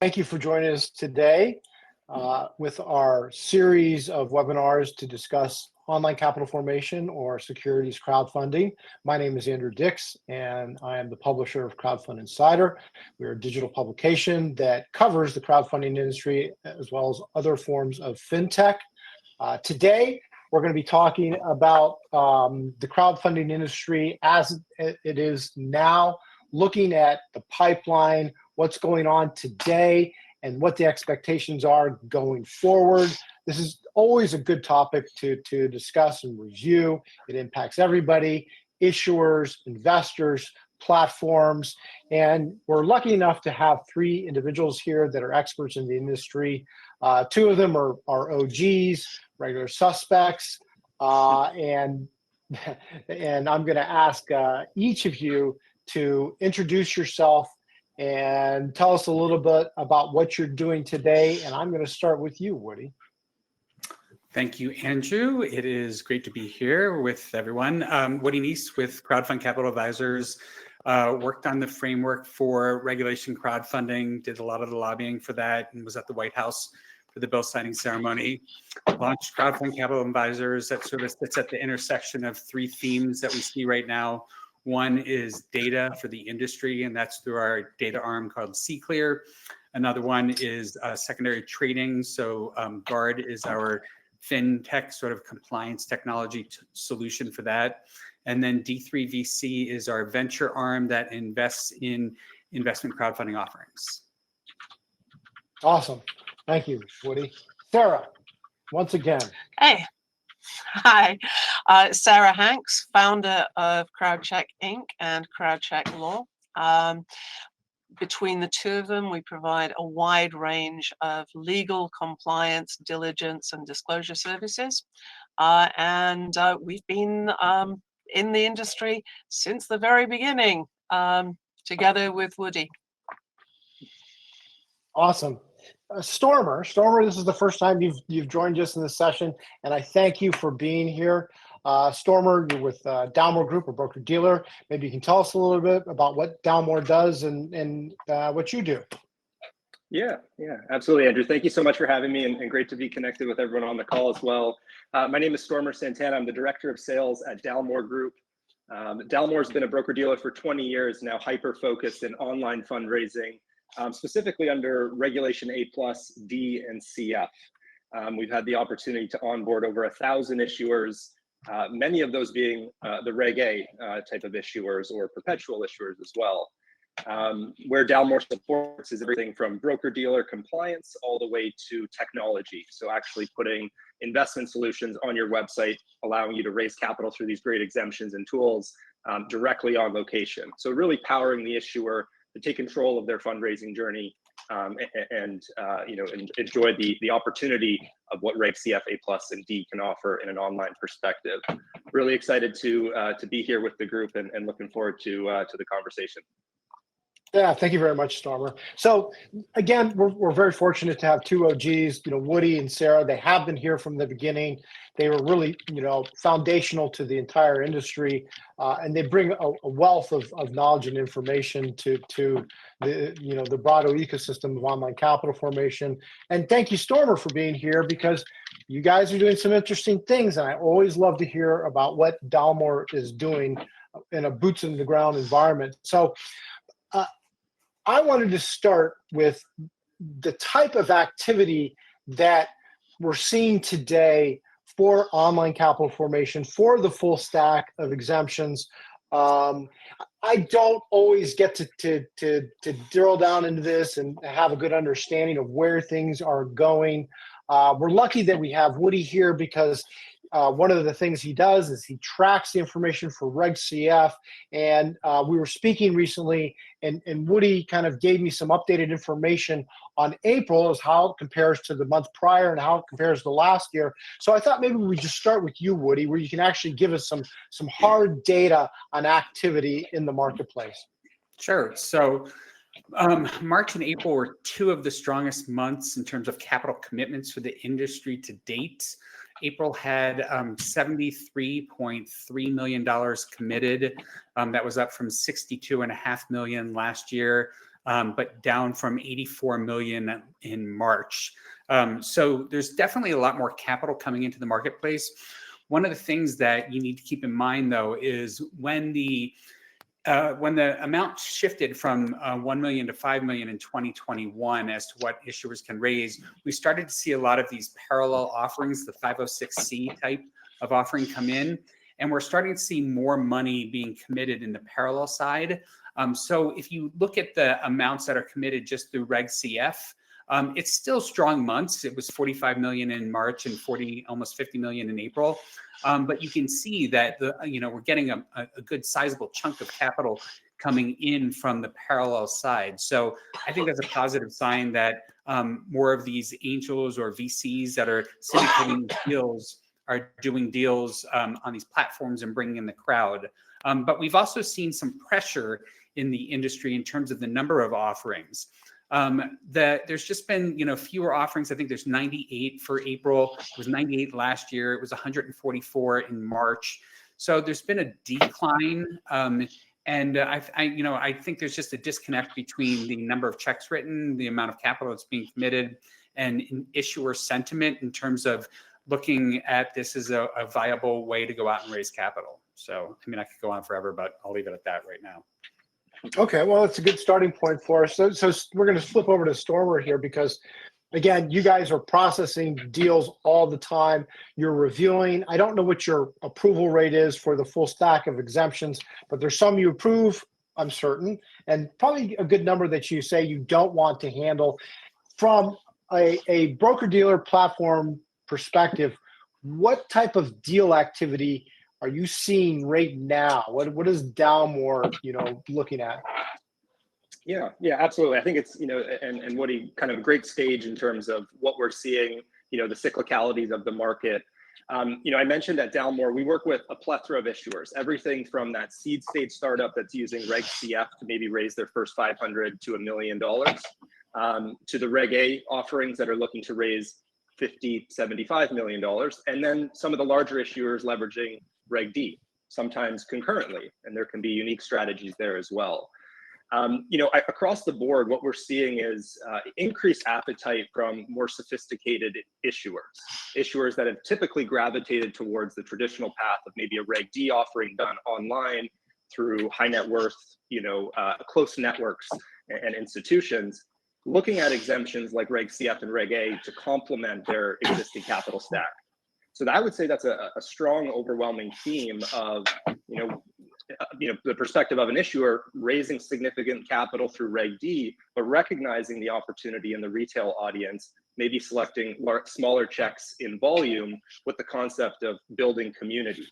Thank you for joining us today with our series of webinars to discuss online capital formation or securities crowdfunding. My name is Andrew Dix, and I am the publisher of Crowdfund Insider. We're a digital publication that covers the crowdfunding industry as well as other forms of fintech. Today, we're going to be talking about the crowdfunding industry as it is now, looking at the pipeline, what's going on today, and what the expectations are going forward. This is always a good topic to discuss and review. It impacts everybody, issuers, investors, platforms, and we're lucky enough to have three individuals here that are experts in the industry. Two of them are OGs, regular suspects, and I'm going to ask each of you to introduce yourself and tell us a little bit about what you're doing today. And I'm going to start with you, Woody. Thank you, Andrew. It is great to be here with everyone. Woody Neese with Crowdfund Capital Advisors. Worked on the framework for regulation crowdfunding, did a lot of the lobbying for that, and was at the White House for the bill signing ceremony. Launched Crowdfund Capital Advisors that sort of sits at the intersection of three themes that we see right now. One is data for the industry, and that's through our data arm called C-Clear. Another one is secondary trading. So Guard is our fintech sort of compliance technology solution for that. And then D3VC is our venture arm that invests in investment crowdfunding offerings. Awesome. Thank you, Woody. Sarah, once again. Hey. Hi, Sarah Hanks, founder of CrowdCheck Inc. and CrowdCheck Law. Between the two of them, we provide a wide range of legal, compliance, diligence, and disclosure services. And we've been in the industry since the very beginning, together with Woody. Awesome. Stormer, this is the first time you've joined us in this session, and I thank you for being here. Stormer, you're with Dalmore Group, a broker-dealer. Maybe you can tell us a little bit about what Dalmore does and what you do. Yeah, absolutely, Andrew. Thank you so much for having me, and great to be connected with everyone on the call as well. My name is Stormer Santana. I'm the Director of Sales at Dalmore Group. Dalmore's been a broker-dealer for 20 years now, hyper-focused in online fundraising, specifically under Regulation A+, D, and CF. We've had the opportunity to onboard over 1,000 issuers, many of those being the Reg A type of issuers or perpetual issuers as well. Where Dalmore supports is everything from broker-dealer compliance all the way to technology. So actually putting investment solutions on your website, allowing you to raise capital through these great exemptions and tools directly on location. So really powering the issuer to take control of their fundraising journey and enjoy the opportunity of what Reg CF, A+, and D can offer in an online perspective. Really excited to be here with the group and looking forward to the conversation. Yeah, thank you very much, Stormer. So again, we're very fortunate to have two OGs, Woody and Sarah. They have been here from the beginning. They were really, foundational to the entire industry, and they bring a wealth of knowledge and information to the broader ecosystem of online capital formation. And thank you, Stormer, for being here because you guys are doing some interesting things, and I always love to hear about what Dalmore is doing in a boots in the ground environment. So I wanted to start with the type of activity that we're seeing today for online capital formation, for the full stack of exemptions. I don't always get to drill down into this and have a good understanding of where things are going. We're lucky that we have Woody here because one of the things he does is he tracks the information for Reg CF, and we were speaking recently, and Woody kind of gave me some updated information on April as how it compares to the month prior and how it compares to last year. So I thought maybe we just start with you, Woody, where you can actually give us some hard data on activity in the marketplace. Sure. So March and April were two of the strongest months in terms of capital commitments for the industry to date. April had $73.3 million committed. That was up from $62.5 million last year. but down from 84 million in March. So there's definitely a lot more capital coming into the marketplace. One of the things that you need to keep in mind, though, is when the amount shifted from 1 million to 5 million in 2021 as to what issuers can raise, we started to see a lot of these parallel offerings, the 506C type of offering, come in. And we're starting to see more money being committed in the parallel side. So if you look at the amounts that are committed just through Reg CF, it's still strong months. It was 45 million in March and almost 50 million in April. But you can see that we're getting a good sizable chunk of capital coming in from the parallel side. So I think that's a positive sign that more of these angels or VCs that are syndicating deals are doing deals on these platforms and bringing in the crowd. But we've also seen some pressure in the industry in terms of the number of offerings. There's just been, fewer offerings. I think there's 98 for April. It was 98 last year. It was 144 in March. So there's been a decline. And I think there's just a disconnect between the number of checks written, the amount of capital that's being committed, and issuer sentiment in terms of looking at this as a viable way to go out and raise capital. So, I could go on forever, but I'll leave it at that right now. Okay, well, that's a good starting point for us. So we're going to flip over to Stormer here because, again, you guys are processing deals all the time. You're reviewing. I don't know what your approval rate is for the full stack of exemptions, but there's some you approve, I'm certain, and probably a good number that you say you don't want to handle. From a broker-dealer platform perspective, what type of deal activity are you seeing right now? What is Dalmore, looking at? Yeah, absolutely. I think it's, and what he kind of a great stage in terms of what we're seeing, the cyclicalities of the market. I mentioned at Dalmore, we work with a plethora of issuers, everything from that seed stage startup that's using Reg CF to maybe raise their first $500 to $1 million, to the Reg A offerings that are looking to raise $50, $75 million, and then some of the larger issuers leveraging Reg D, sometimes concurrently, and there can be unique strategies there as well. Across the board, what we're seeing is increased appetite from more sophisticated issuers that have typically gravitated towards the traditional path of maybe a Reg D offering done online through high net worth, close networks and institutions, looking at exemptions like Reg CF and Reg A to complement their existing capital stack. So I would say that's a strong, overwhelming theme of, the perspective of an issuer raising significant capital through Reg D, but recognizing the opportunity in the retail audience, maybe selecting smaller checks in volume with the concept of building community.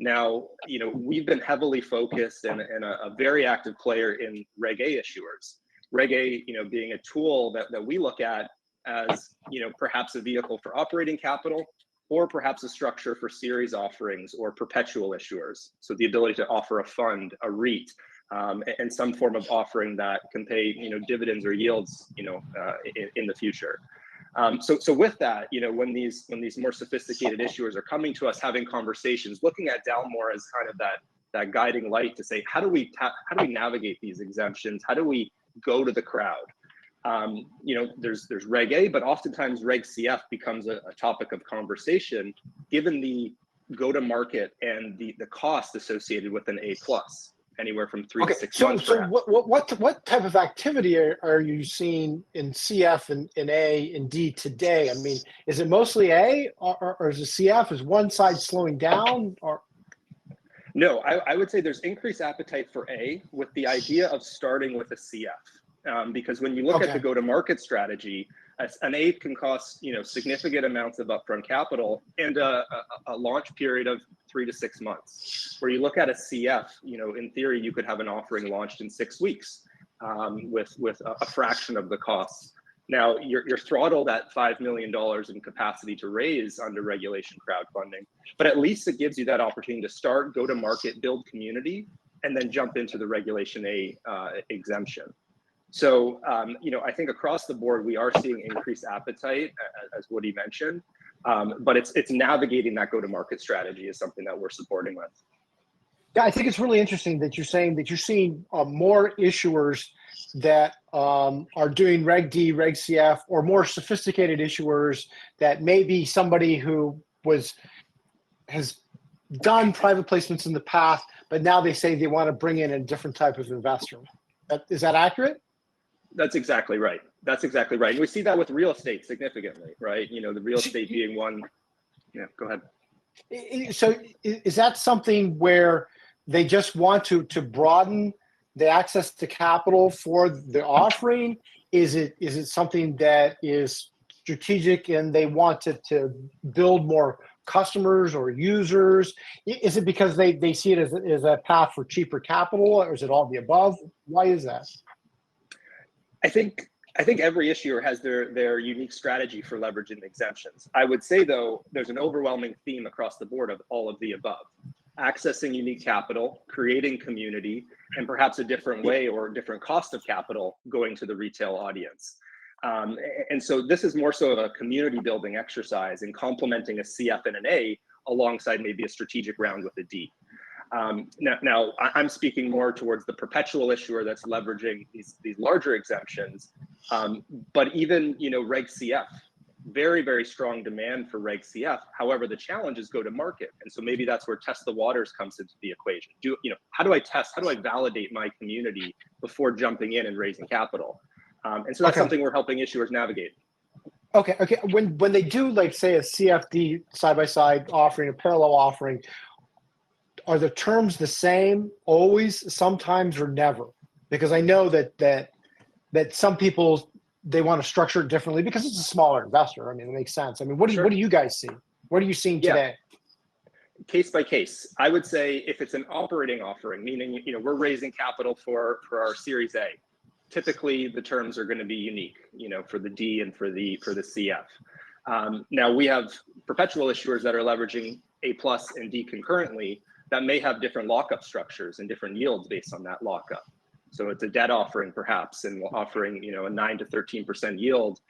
Now, we've been heavily focused and a very active player in Reg A issuers. Reg A, being a tool that we look at as, perhaps a vehicle for operating capital, or perhaps a structure for series offerings or perpetual issuers. So the ability to offer a fund, a REIT, and some form of offering that can pay, dividends or yields, in the future. So with that, when these more sophisticated issuers are coming to us, having conversations, looking at Dalmore as kind of that guiding light to say, how do we navigate these exemptions? How do we go to the crowd? There's Reg A, but oftentimes Reg CF becomes a topic of conversation, given the go-to-market and the cost associated with an A+, anywhere from 3 to 6 months. So what type of activity are you seeing in CF and A and D today? Is it mostly A or is it CF? Is one side slowing down or? No, I would say there's increased appetite for A with the idea of starting with a CF. Because when you look at the go-to-market strategy, an A can cost significant amounts of upfront capital and a launch period of 3 to 6 months. Where you look at a CF, in theory, you could have an offering launched in 6 weeks with a fraction of the costs. Now you're throttled at $5 million in capacity to raise under regulation crowdfunding, but at least it gives you that opportunity to start, go to market, build community, and then jump into the regulation A exemption. So, I think across the board, we are seeing increased appetite, as Woody mentioned, but it's navigating that go-to-market strategy is something that we're supporting with. Yeah, I think it's really interesting that you're saying that you're seeing more issuers that are doing Reg D, Reg CF, or more sophisticated issuers that maybe somebody who has done private placements in the past, but now they say they want to bring in a different type of investor. Is that accurate? That's exactly right. That's exactly right. And we see that with real estate significantly, right? You know, the real estate being one. Yeah, go ahead. So is that something where they just want to broaden the access to capital for the offering? Is it something that is strategic and they want to build more customers or users? Is it because they see it as a path for cheaper capital, or is it all the above? Why is that? I think every issuer has their unique strategy for leveraging exemptions. I would say, though, there's an overwhelming theme across the board of all of the above. Accessing unique capital, creating community, and perhaps a different way or different cost of capital going to the retail audience. And so this is more so of a community building exercise in complementing a CF and an A alongside maybe a strategic round with a D. Now, I'm speaking more towards the perpetual issuer that's leveraging these larger exemptions, but even, you know, Reg CF, very, very strong demand for Reg CF. However, the challenge is go to market. And so maybe that's where test the waters comes into the equation. How do I test? How do I validate my community before jumping in and raising capital? And so that's something we're helping issuers navigate. Okay. When they do, like, say, a CFD side-by-side offering, a parallel offering, are the terms the same always, sometimes, or never? Because I know that some people, they want to structure it differently because it's a smaller investor. I mean, it makes sense. I mean, what do you guys see? What are you seeing today? Case by case. I would say if it's an operating offering, meaning, you know, we're raising capital for our Series A, typically the terms are going to be unique, you know, for the D and for the CF. Now we have perpetual issuers that are leveraging A+ and D concurrently that may have different lockup structures and different yields based on that lockup. So it's a debt offering perhaps, and offering, you know, a 9 to 13% yield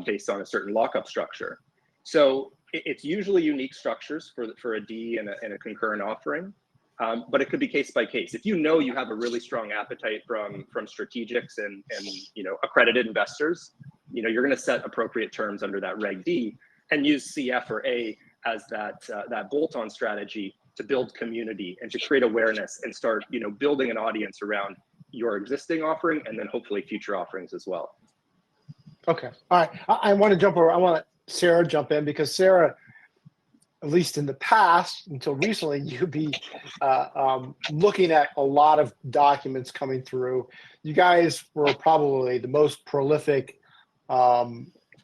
based on a certain lockup structure. So it's usually unique structures for a D and a concurrent offering, but it could be case by case. If you know you have a really strong appetite from strategics and you know, accredited investors, you know, you're going to set appropriate terms under that Reg D and use CF or A as that bolt-on strategy to build community and to create awareness and start, you know, building an audience around your existing offering and then hopefully future offerings as well. Okay. All right. I want to jump over. I want Sarah jump in, because Sarah, at least in the past, until recently, you'd be looking at a lot of documents coming through. You guys were probably the most prolific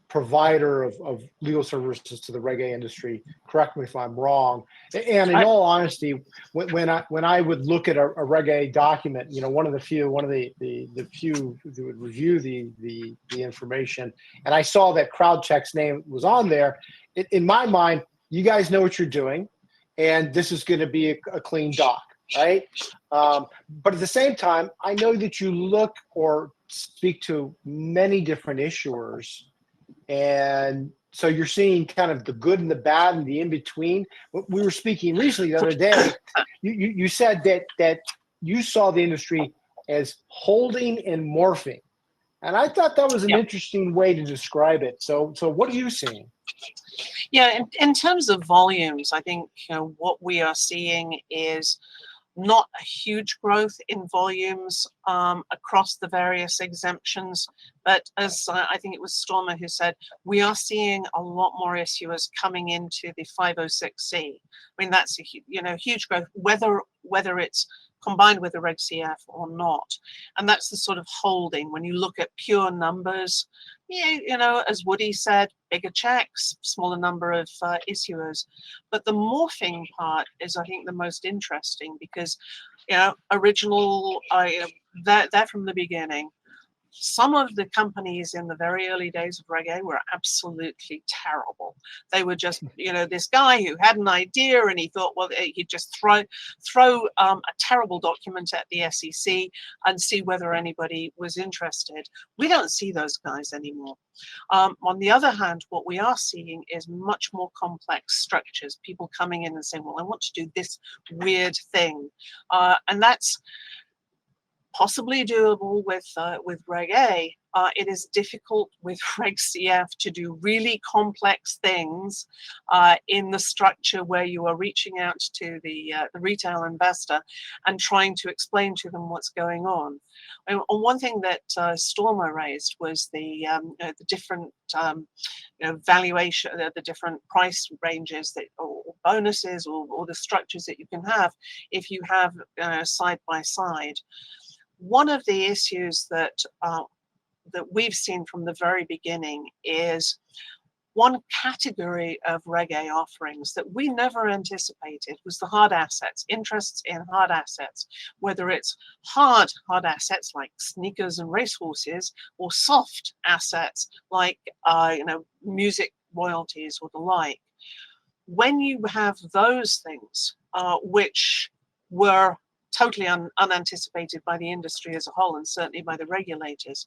provider of legal services to the Reg A industry. Correct me if I'm wrong. And in all honesty, when I would look at a Reg A document, you know, one of the few who would review the information, and I saw that CrowdCheck's name was on there, in my mind, you guys know what you're doing, and this is going to be a clean doc, right? But at the same time, I know that you look or speak to many different issuers, and so you're seeing kind of the good and the bad and the in-between. We were speaking recently the other day, you said that you saw the industry as holding and morphing. And I thought that was an interesting way to describe it. So what are you seeing? Yeah, in terms of volumes, I think, you know, what we are seeing is not a huge growth in volumes across the various exemptions, but as I think it was Stormer who said, we are seeing a lot more issuers coming into the 506C. I mean, that's a huge growth, whether it's combined with the Reg CF or not. And that's the sort of holding. When you look at pure numbers, you know, as Woody said, bigger checks, smaller number of issuers. But the morphing part is, I think, the most interesting, because, you know, that from the beginning, some of the companies in the very early days of Reg A were absolutely terrible. They were just, you know, this guy who had an idea and he thought, well, he'd just throw a terrible document at the SEC and see whether anybody was interested. We don't see those guys anymore. On the other hand, what we are seeing is much more complex structures, people coming in and saying, well, I want to do this weird thing. And that's possibly doable with Reg A. It is difficult with Reg CF to do really complex things in the structure where you are reaching out to the retail investor and trying to explain to them what's going on. And one thing that Stormer raised was the different valuation, the different price ranges that, or bonuses, or the structures that you can have if you have side by side. One of the issues that we've seen from the very beginning is one category of Reg A offerings that we never anticipated was the hard assets, interests in hard assets, whether it's hard assets like sneakers and racehorses, or soft assets like music royalties or the like. When you have those things, which were totally unanticipated by the industry as a whole, and certainly by the regulators,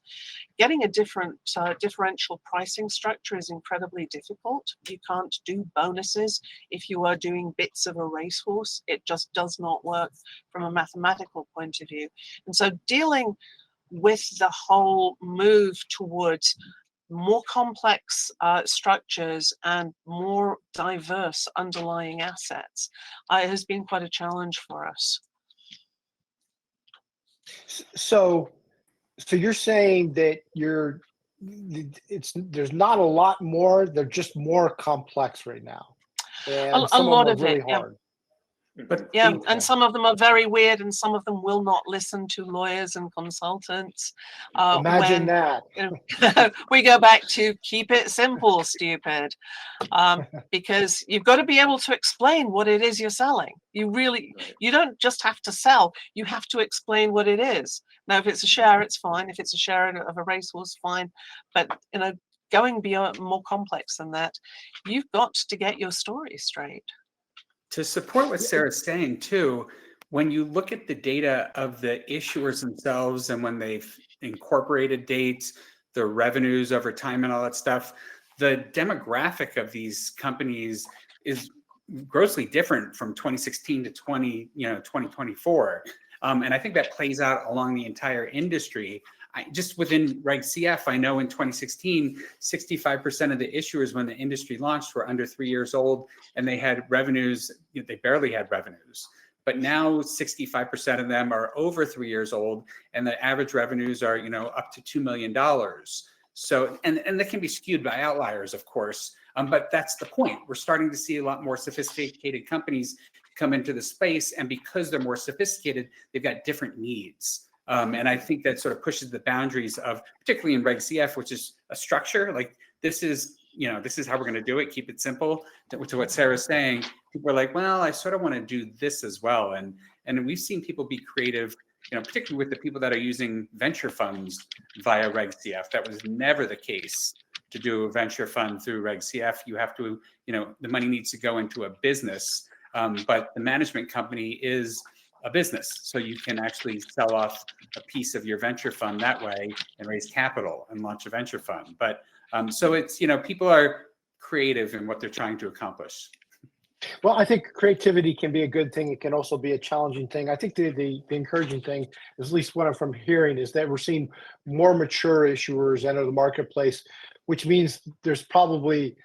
getting a different differential pricing structure is incredibly difficult. You can't do bonuses if you are doing bits of a racehorse. It just does not work from a mathematical point of view. And so dealing with the whole move towards more complex structures and more diverse underlying assets has been quite a challenge for us. So you're saying that there's not a lot more, they're just more complex right now. And A lot of really it, yeah. hard. But Yeah, and some of them are very weird, and some of them will not listen to lawyers and consultants. Imagine that. We go back to keep it simple, stupid, because you've got to be able to explain what it is you're selling. You don't just have to sell, you have to explain what it is. Now, if it's a share, it's fine. If it's a share of a racehorse, fine. But going beyond, more complex than that, you've got to get your story straight. To support what Sarah's saying too, when you look at the data of the issuers themselves and when they've incorporated dates, the revenues over time and all that stuff, the demographic of these companies is grossly different from 2016 to 2024. And I think that plays out along the entire industry. Just within Reg CF, I know in 2016, 65% of the issuers when the industry launched were under 3 years old, and they had revenues, they barely had revenues. But now 65% of them are over 3 years old, and the average revenues are up to $2 million. So, and that can be skewed by outliers, of course, but that's the point. We're starting to see a lot more sophisticated companies come into the space, and because they're more sophisticated, they've got different needs. And I think that sort of pushes the boundaries of, particularly in Reg CF, which is a structure, like this is how we're going to do it, keep it simple. To what Sarah's saying, people are like, well, I sort of want to do this as well. And we've seen people be creative, particularly with the people that are using venture funds via Reg CF. That was never the case to do a venture fund through Reg CF. You have to, the money needs to go into a business, but the management company is a business. So you can actually sell off a piece of your venture fund that way and raise capital and launch a venture fund. But so it's, people are creative in what they're trying to accomplish. Well, I think creativity can be a good thing. It can also be a challenging thing. I think the encouraging thing, at least what I'm from hearing, is that we're seeing more mature issuers enter the marketplace, which means there's probably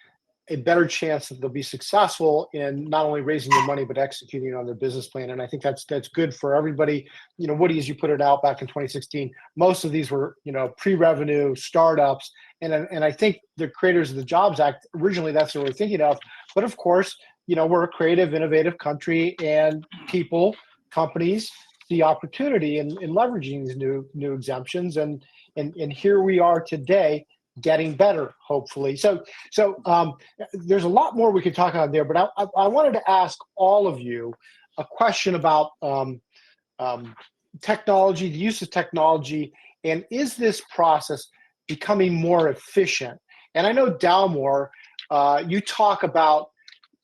a better chance that they'll be successful in not only raising their money, but executing on their business plan. And I think that's good for everybody. Woody, as you put it out back in 2016, most of these were, pre-revenue startups. And I think the creators of the Jobs Act, originally that's what we're thinking of. But of course, we're a creative, innovative country, and companies see opportunity in leveraging these new exemptions. And here we are today, getting better, hopefully. So there's a lot more we could talk about there, but I wanted to ask all of you a question about technology, the use of technology, and is this process becoming more efficient? And I know, Dalmore, you talk about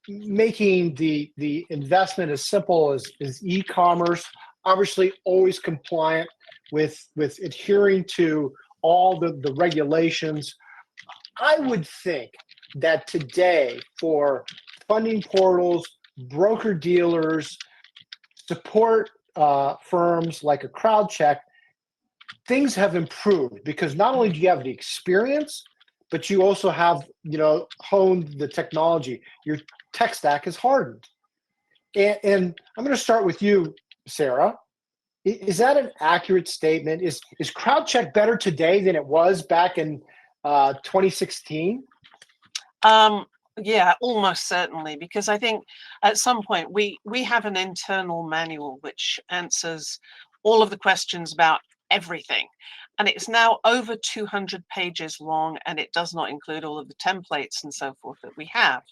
making the investment as simple as e-commerce, obviously always compliant with adhering to all the regulations. I would think that today, for funding portals, broker dealers, support firms like a CrowdCheck, things have improved because not only do you have the experience, but you also have, honed the technology. Your tech stack is hardened. And I'm going to start with you, Sarah. Is that an accurate statement? Is CrowdCheck better today than it was back in 2016? Yeah, almost certainly, because I think at some point we have an internal manual which answers all of the questions about everything. And it's now over 200 pages long, and it does not include all of the templates and so forth that we have.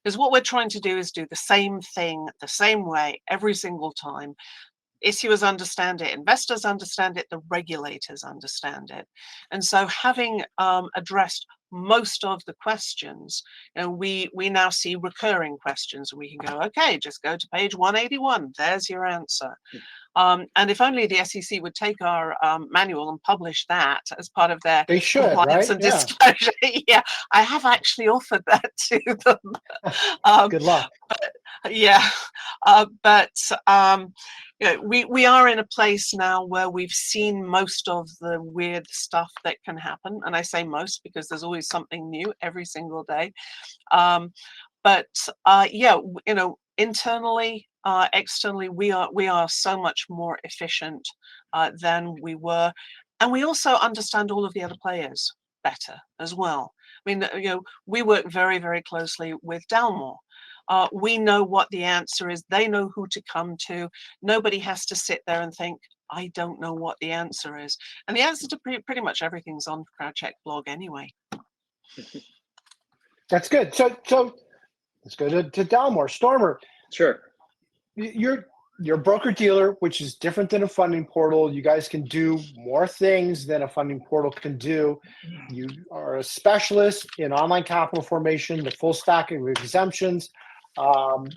Because what we're trying to do is do the same thing the same way every single time. Issuers understand it, investors understand it, the regulators understand it. And so having addressed most of the questions, we now see recurring questions, and we can go, okay, just go to page 181, there's your answer. And if only the SEC would take our manual and publish that as part of their They should, compliance right? and Yeah. disclosure. Yeah, I have actually offered that to them. Good luck. Yeah, we are in a place now where we've seen most of the weird stuff that can happen, and I say most because there's always something new every single day. Internally, externally, we are so much more efficient than we were, and we also understand all of the other players better as well. I mean, we work very, very closely with Dalmore. We know what the answer is. They know who to come to. Nobody has to sit there and think, I don't know what the answer is. And the answer to pretty much everything's on CrowdCheck blog anyway. That's good. So let's go to Dalmore. Stormer. Sure. You're a broker-dealer, which is different than a funding portal. You guys can do more things than a funding portal can do. You are a specialist in online capital formation, the full stack of exemptions,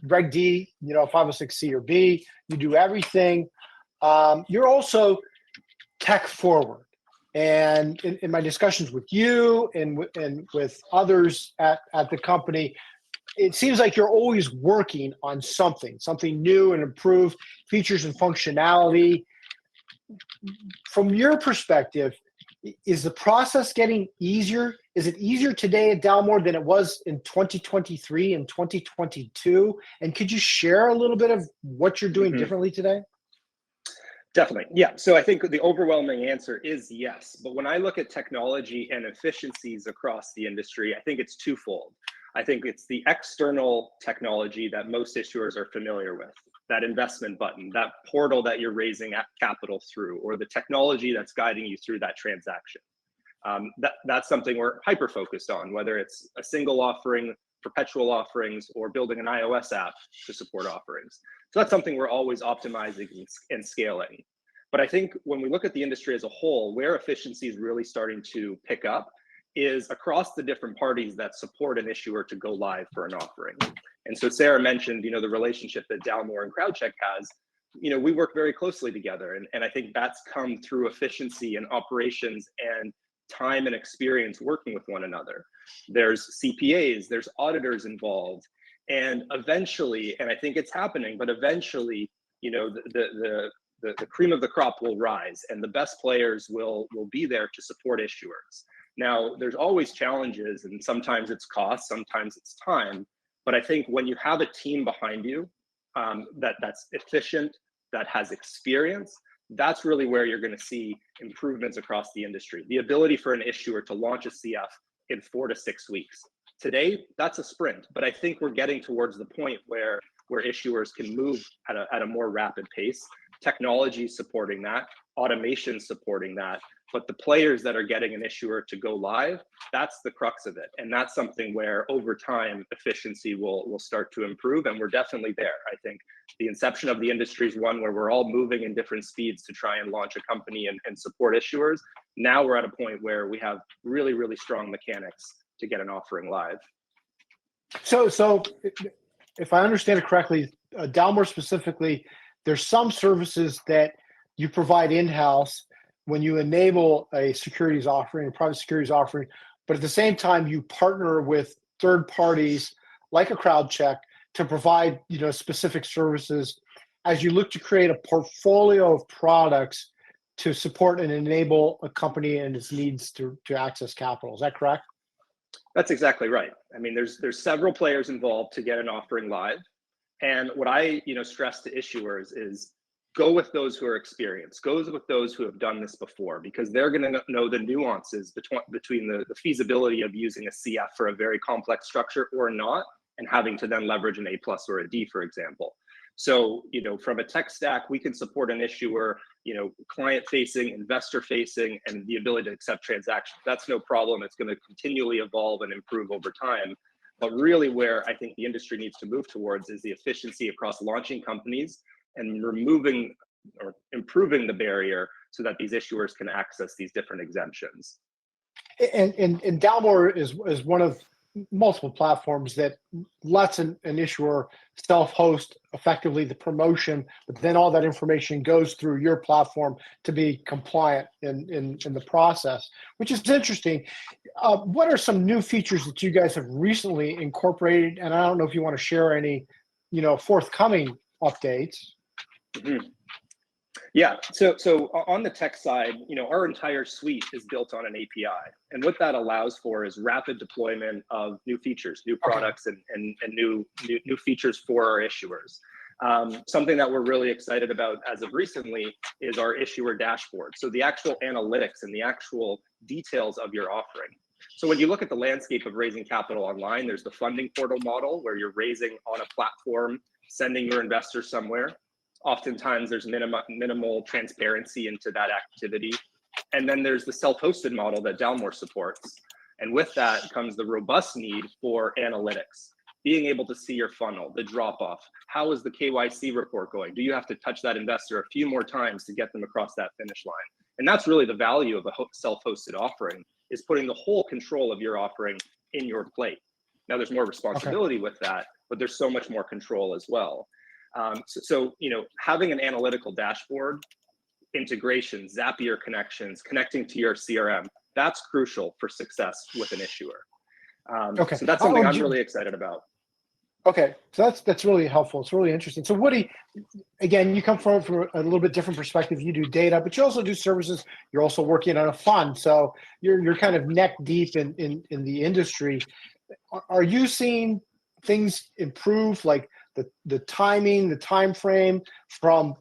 Reg D, 506C or B. You do everything. You're also tech forward. And in my discussions with you and with others at the company, it seems like you're always working on something new and improved features and functionality. From your perspective, is the process getting easier? Is it easier today at Dalmore than it was in 2023 and 2022? And could you share a little bit of what you're doing differently today? Definitely. Yeah. So I think the overwhelming answer is yes. But when I look at technology and efficiencies across the industry, I think it's twofold. I think it's the external technology that most issuers are familiar with, that investment button, that portal that you're raising capital through, or the technology that's guiding you through that transaction. That's something we're hyper-focused on, whether it's a single offering, perpetual offerings, or building an iOS app to support offerings. So that's something we're always optimizing and scaling. But I think when we look at the industry as a whole, where efficiency is really starting to pick up is across the different parties that support an issuer to go live for an offering. And so Sarah mentioned, the relationship that Dalmore and CrowdCheck has. We work very closely together, and I think that's come through efficiency and operations and time and experience working with one another. There's CPAs, there's auditors involved, and eventually, and I think it's happening, but eventually, the cream of the crop will rise, and the best players will be there to support issuers. Now, there's always challenges, and sometimes it's cost, sometimes it's time. But I think when you have a team behind you that's efficient, that has experience, that's really where you're going to see improvements across the industry. The ability for an issuer to launch a CF in 4 to 6 weeks. Today, that's a sprint, but I think we're getting towards the point where issuers can move at a more rapid pace. Technology supporting that, automation supporting that, but the players that are getting an issuer to go live, that's the crux of it. And that's something where over time, efficiency will start to improve, and we're definitely there. I think the inception of the industry is one where we're all moving in different speeds to try and launch a company and support issuers. Now we're at a point where we have really, really strong mechanics to get an offering live. So if I understand it correctly, Dalmore specifically, there's some services that you provide in-house when you enable a securities offering, a private securities offering, but at the same time, you partner with third parties like a CrowdCheck to provide, specific services. As you look to create a portfolio of products, to support and enable a company and its needs to access capital. Is that correct? That's exactly right. I mean, there's several players involved to get an offering live. And what I stress to issuers is go with those who are experienced, go with those who have done this before, because they're going to know the nuances between the feasibility of using a CF for a very complex structure or not, and having to then leverage an A+ or a D, for example. So, from a tech stack, we can support an issuer, client facing, investor facing, and the ability to accept transactions. That's no problem. It's going to continually evolve and improve over time. But really where I think the industry needs to move towards is the efficiency across launching companies and removing or improving the barrier so that these issuers can access these different exemptions. And Dalmore is one of multiple platforms that lets an issuer self-host effectively the promotion, but then all that information goes through your platform to be compliant in the process, which is interesting. What are some new features that you guys have recently incorporated? And I don't know if you want to share any, forthcoming updates. Mm-hmm. Yeah, so on the tech side, our entire suite is built on an API. And what that allows for is rapid deployment of new features, new products, and new features for our issuers. Something that we're really excited about as of recently is our issuer dashboard. So the actual analytics and the actual details of your offering. So when you look at the landscape of raising capital online, there's the funding portal model where you're raising on a platform, sending your investors somewhere. Oftentimes there's minimal transparency into that activity. And then there's the self-hosted model that Dalmore supports. And with that comes the robust need for analytics, being able to see your funnel, the drop off. How is the KYC report going? Do you have to touch that investor a few more times to get them across that finish line? And that's really the value of a self-hosted offering, is putting the whole control of your offering in your plate. Now there's more responsibility with that, but there's so much more control as well. So having an analytical dashboard, integration, Zapier connections, connecting to your CRM, that's crucial for success with an issuer. So that's something I'm really excited about. Okay, so that's really helpful. It's really interesting. So Woody, again, you come from a little bit different perspective. You do data, but you also do services. You're also working on a fund, so you're kind of neck deep in the industry. Are you seeing things improve, like the timing, the time frame from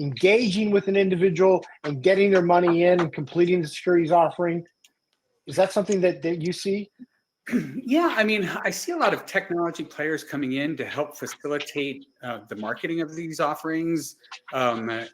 engaging with an individual and getting their money in and completing the securities offering? Is that something that you see? Yeah, I mean, I see a lot of technology players coming in to help facilitate the marketing of these offerings. So that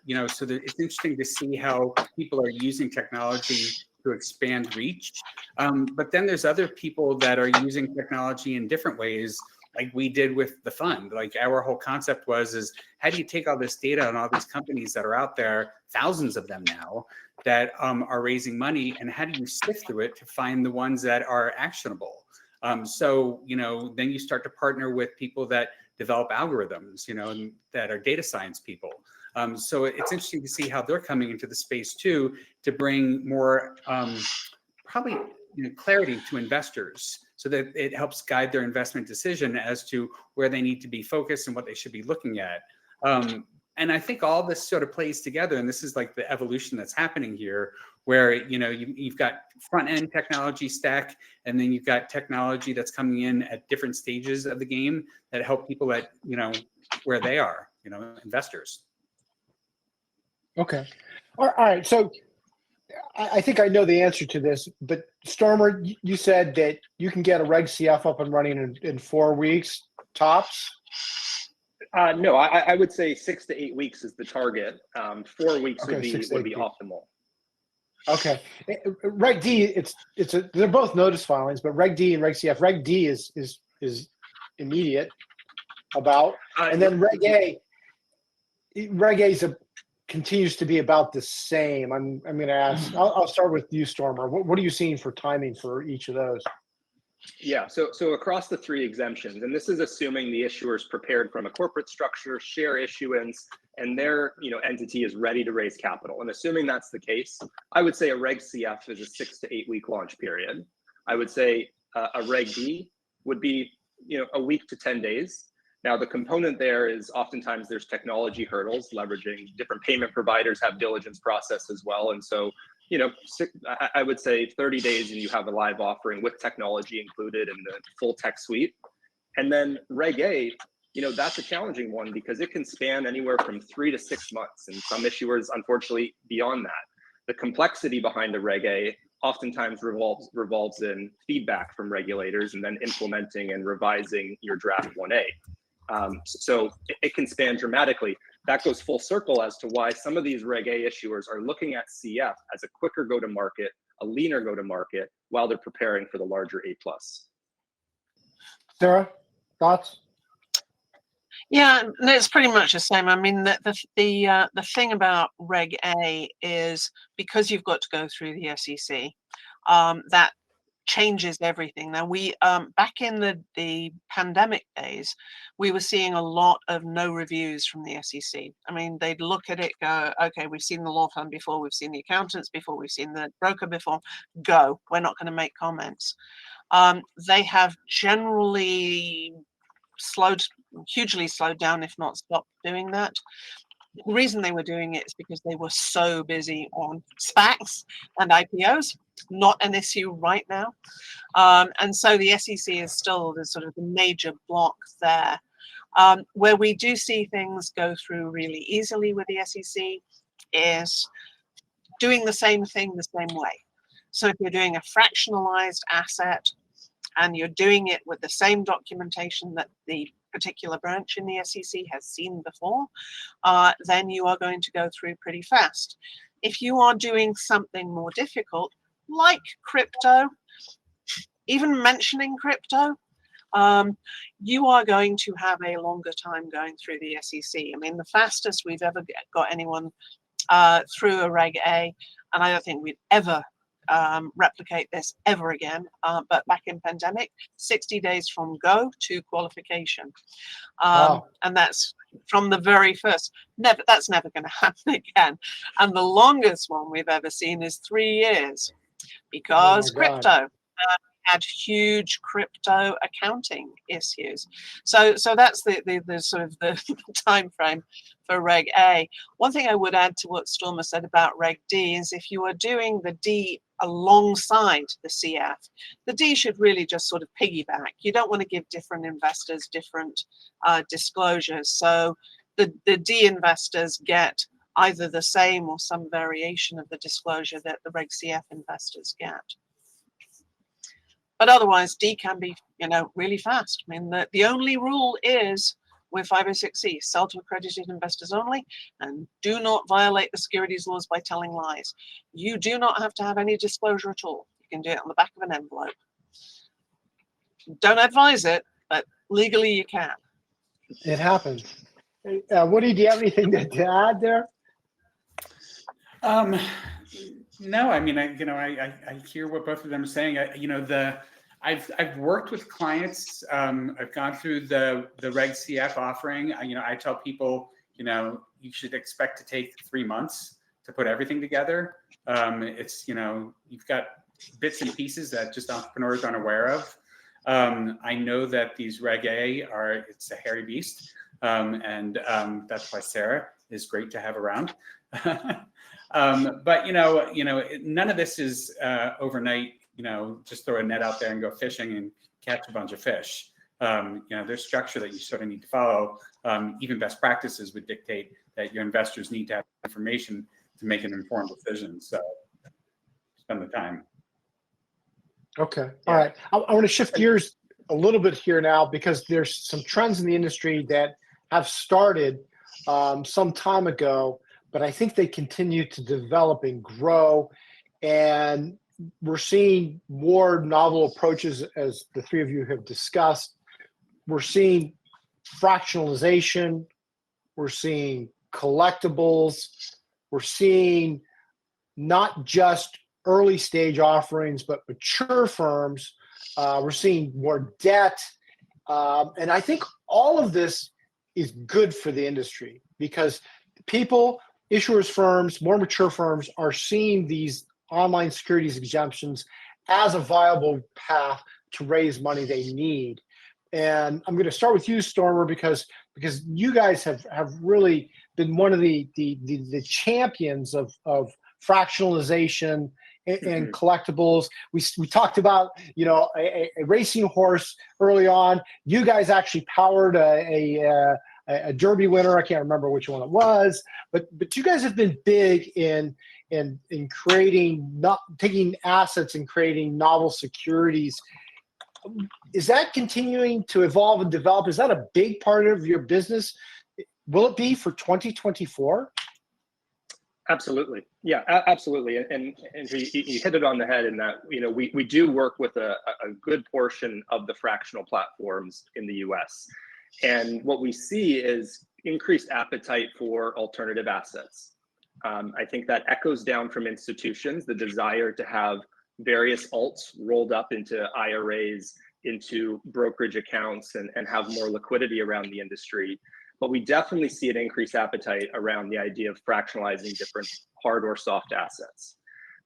it's interesting to see how people are using technology to expand reach. But then there's other people that are using technology in different ways, like we did with the fund. Like our whole concept is how do you take all this data on all these companies that are out there, thousands of them now, that are raising money, and how do you sift through it to find the ones that are actionable? So then you start to partner with people that develop algorithms, and that are data science people. So it's interesting to see how they're coming into the space too, to bring more probably clarity to investors, so that it helps guide their investment decision as to where they need to be focused and what they should be looking at. And I think all this sort of plays together, and this is like the evolution that's happening here, where you've got front end technology stack, and then you've got technology that's coming in at different stages of the game that help people at where they are, investors. Okay, all right. So I think I know the answer to this, but Stormer, you said that you can get a Reg CF up and running in 4 weeks tops. No, I would say 6 to 8 weeks is the target. 4 weeks would be optimal. Okay, Reg D, they're both notice filings, but Reg D and Reg CF. Reg D is immediate and then Reg A. Reg A continues to be about the same. I'm going to ask. I'll start with you, Stormer. What are you seeing for timing for each of those? Yeah, so across the 3 exemptions, and this is assuming the issuer is prepared from a corporate structure, share issuance, and their entity is ready to raise capital. And assuming that's the case, I would say a Reg CF is a 6 to 8 week launch period. I would say a Reg D would be a week to 10 days. Now, the component there is oftentimes there's technology hurdles, leveraging different payment providers have diligence process as well. And so, you know, I would say 30 days and you have a live offering with technology included in the full tech suite. And then Reg A, you know, that's a challenging one because it can span anywhere from 3 to 6 months, and some issuers, unfortunately, beyond that. The complexity behind the Reg A oftentimes revolves in feedback from regulators and then implementing and revising your draft 1A. So it can span dramatically. That goes full circle as to why some of these Reg A issuers are looking at CF as a quicker go-to-market, a leaner go-to-market, while they're preparing for the larger A+. Sarah, thoughts? Yeah, and it's pretty much the same. I mean, the thing about Reg A is because you've got to go through the SEC, that changes everything. Now, we back in the pandemic days, we were seeing a lot of no reviews from the SEC. I mean, they'd look at it, go, okay, we've seen the law firm before, we've seen the accountants before, we've seen the broker before, go, we're not going to make comments. They have generally hugely slowed down, if not stopped doing that. The reason they were doing it is because they were so busy on SPACs and IPOs, not an issue right now. And so the SEC is still the sort of the major block there. Where we do see things go through really easily with the SEC is doing the same thing the same way. So if you're doing a fractionalized asset and you're doing it with the same documentation that the particular branch in the SEC has seen before, then you are going to go through pretty fast. If you are doing something more difficult, like crypto, even mentioning crypto, you are going to have a longer time going through the SEC. I mean, the fastest we've ever got anyone through a Reg A, and I don't think we'd ever replicate this ever again, but back in pandemic, 60 days from go to qualification. Wow. And that's from the very first. That's never going to happen again. And the longest one we've ever seen is 3 years, because Oh my God. crypto had huge crypto accounting issues. So that's the sort of the time frame for Reg A. One thing I would add to what Stormer said about Reg D is if you are doing the D alongside the CF, the D should really just sort of piggyback. You don't want to give different investors different disclosures. So the D investors get either the same or some variation of the disclosure that the Reg CF investors get. But otherwise, D can be, you know, really fast. I mean, the only rule is with 506C, sell to accredited investors only, and do not violate the securities laws by telling lies. You do not have to have any disclosure at all. You can do it on the back of an envelope. Don't advise it, but legally you can. It happens. Woody, do you have anything to add there? No, I mean, I hear what both of them are saying. I've worked with clients. I've gone through the Reg CF offering. I tell people, you should expect to take 3 months to put everything together. It's, you've got bits and pieces that just entrepreneurs aren't aware of. I know that these Reg A it's a hairy beast. And that's why Sarah is great to have around. But none of this is overnight. Just throw a net out there and go fishing and catch a bunch of fish. There's structure that you sort of need to follow. Even best practices would dictate that your investors need to have information to make an informed decision. So spend the time. Okay. All right. I want to shift gears a little bit here now, because there's some trends in the industry that have started some time ago, but I think they continue to develop and grow. And we're seeing more novel approaches, as the three of you have discussed. We're seeing fractionalization. We're seeing collectibles. We're seeing not just early stage offerings, but mature firms. We're seeing more debt. And I think all of this is good for the industry, because people, issuers firms, more mature firms are seeing these online securities exemptions as a viable path to raise money they need. And I'm going to start with you, Stormer, because you guys have really been one of the champions of fractionalization and collectibles. We talked about, you know, a racing horse early on. You guys actually powered a Derby winner. I can't remember which one it was, but you guys have been big in creating, not taking assets and creating novel securities. Is that continuing to evolve and develop? Is that a big part of your business? Will it be for 2024? Absolutely. Yeah, absolutely. And you hit it on the head in that, you know, we do work with a good portion of the fractional platforms in the US. And what we see is increased appetite for alternative assets. I think that echoes down from institutions, the desire to have various alts rolled up into IRAs, into brokerage accounts, and have more liquidity around the industry. But we definitely see an increased appetite around the idea of fractionalizing different hard or soft assets.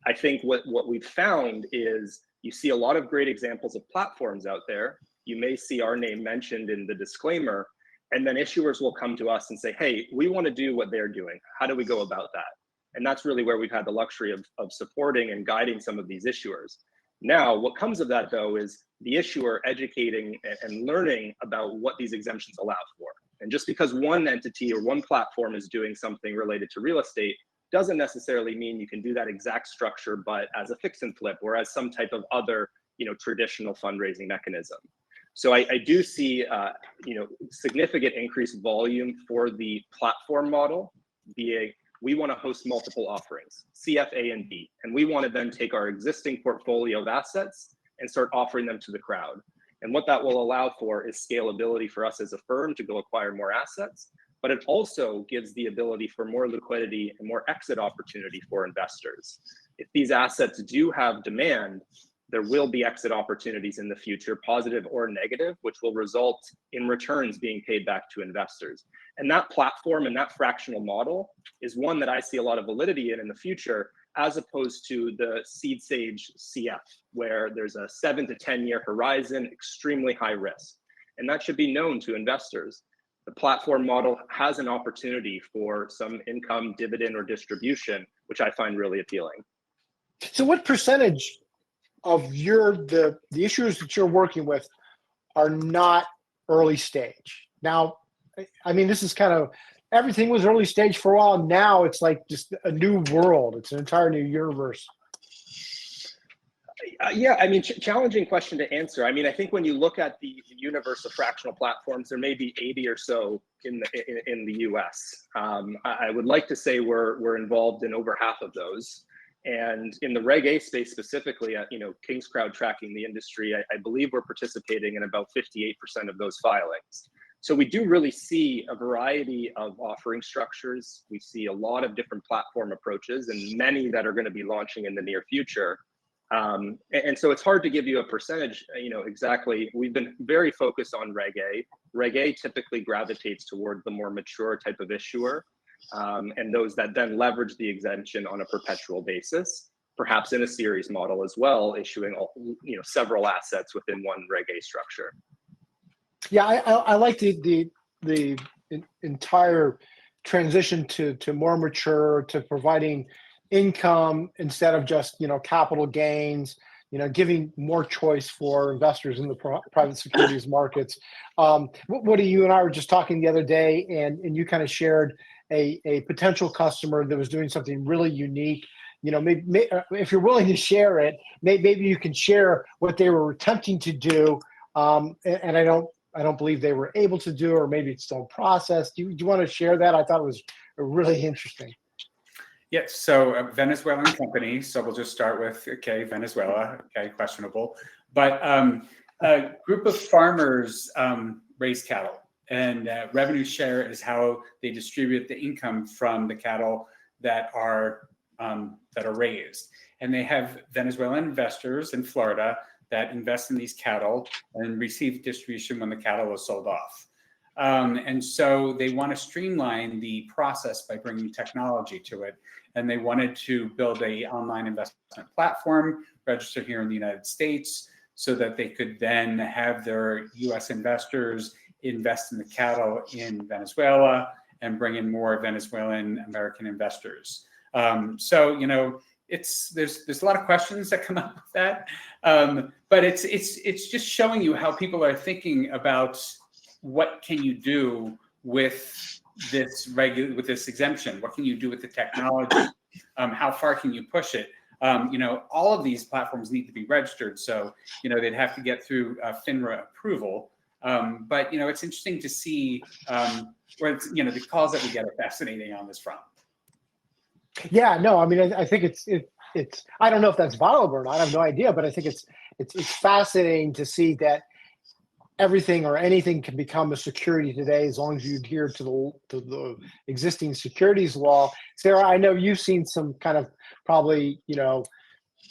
I think what we've found is you see a lot of great examples of platforms out there. You may see our name mentioned in the disclaimer, and then issuers will come to us and say, hey, we want to do what they're doing. How do we go about that? And that's really where we've had the luxury of supporting and guiding some of these issuers. Now, what comes of that, though, is the issuer educating and learning about what these exemptions allow for. And just because one entity or one platform is doing something related to real estate doesn't necessarily mean you can do that exact structure, but as a fix and flip or as some type of other, you know, traditional fundraising mechanism. So I do see, you know, significant increased volume for the platform model, being we want to host multiple offerings, CF, A, and B, and we want to then take our existing portfolio of assets and start offering them to the crowd. And what that will allow for is scalability for us as a firm to go acquire more assets, but it also gives the ability for more liquidity and more exit opportunity for investors. If these assets do have demand, there will be exit opportunities in the future, positive or negative, which will result in returns being paid back to investors. And that platform and that fractional model is one that I see a lot of validity in the future, as opposed to the seed stage CF, where there's a 7 to 10 year horizon, extremely high risk. And that should be known to investors. The platform model has an opportunity for some income, dividend, or distribution, which I find really appealing. So what percentage of the issuers that you're working with are not early stage? Now, I mean, this is kind of, everything was early stage for a while. Now it's like just a new world. It's an entire new universe. Yeah, I mean, challenging question to answer. I mean, I think when you look at the universe of fractional platforms, there may be 80 or so in the US. I would like to say we're involved in over half of those. And in the Reg A space specifically, you know, King's Crowd tracking the industry, I believe we're participating in about 58% of those filings. So we do really see a variety of offering structures. We see a lot of different platform approaches and many that are going to be launching in the near future. And so it's hard to give you a percentage, you know, exactly. We've been very focused on Reg A. Reg A typically gravitates toward the more mature type of issuer, and those that then leverage the exemption on a perpetual basis, perhaps in a series model as well, issuing, you know, several assets within one Reg A structure. Yeah, I like the entire transition to more mature, to providing income instead of just, you know, capital gains, you know, giving more choice for investors in the private securities markets. Woody, you and I were just talking the other day, and you kind of shared a potential customer that was doing something really unique. You know, maybe if you're willing to share it, maybe you can share what they were attempting to do. And I don't believe they were able to do, or maybe it's still in process. Do you want to share that? I thought it was really interesting. Yes, so a Venezuelan company, so we'll just start with, okay, Venezuela, okay, questionable. But a group of farmers raise cattle, and revenue share is how they distribute the income from the cattle that are raised. And they have Venezuelan investors in Florida that invest in these cattle and receive distribution when the cattle is sold off. And so they want to streamline the process by bringing technology to it. And they wanted to build an online investment platform, register here in the United States, so that they could then have their US investors invest in the cattle in Venezuela and bring in more Venezuelan American investors. So, you know, there's a lot of questions that come up with that, but it's just showing you how people are thinking about what can you do with this exemption. What can you do with the technology? How far can you push it? You know, all of these platforms need to be registered, so you know they'd have to get through FINRA approval. But you know, it's interesting to see where it's, you know, the calls that we get are fascinating on this front. Yeah, no, I mean, I think it's I don't know if that's viable or not. I have no idea, but I think it's fascinating to see that everything or anything can become a security today as long as you adhere to the existing securities law. Sarah, I know you've seen some kind of probably, you know,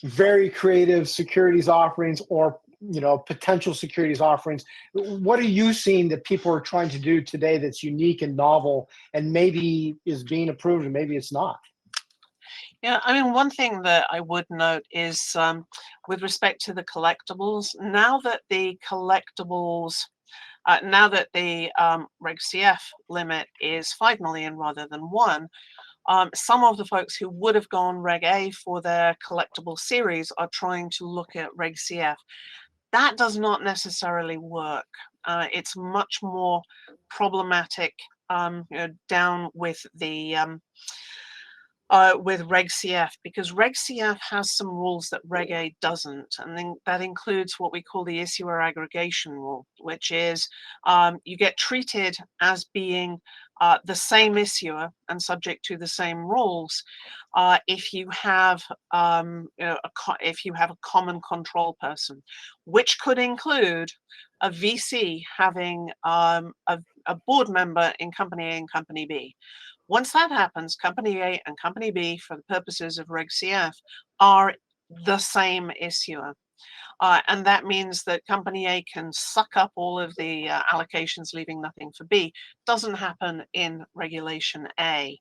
very creative securities offerings or, you know, potential securities offerings. What are you seeing that people are trying to do today that's unique and novel and maybe is being approved and maybe it's not? Yeah, I mean, one thing that I would note is with respect to the collectibles, now that the Reg CF limit is 5 million rather than 1, some of the folks who would have gone Reg A for their collectible series are trying to look at Reg CF. That does not necessarily work. It's much more problematic, you know, down with the with Reg CF, because Reg CF has some rules that Reg A doesn't, and then that includes what we call the issuer aggregation rule, which is you get treated as being the same issuer and subject to the same rules if you have you know, if you have a common control person, which could include a VC having a board member in Company A and Company B. Once that happens, Company A and Company B, for the purposes of Reg CF, are the same issuer. And that means that Company A can suck up all of the allocations, leaving nothing for B. Doesn't happen in Regulation A.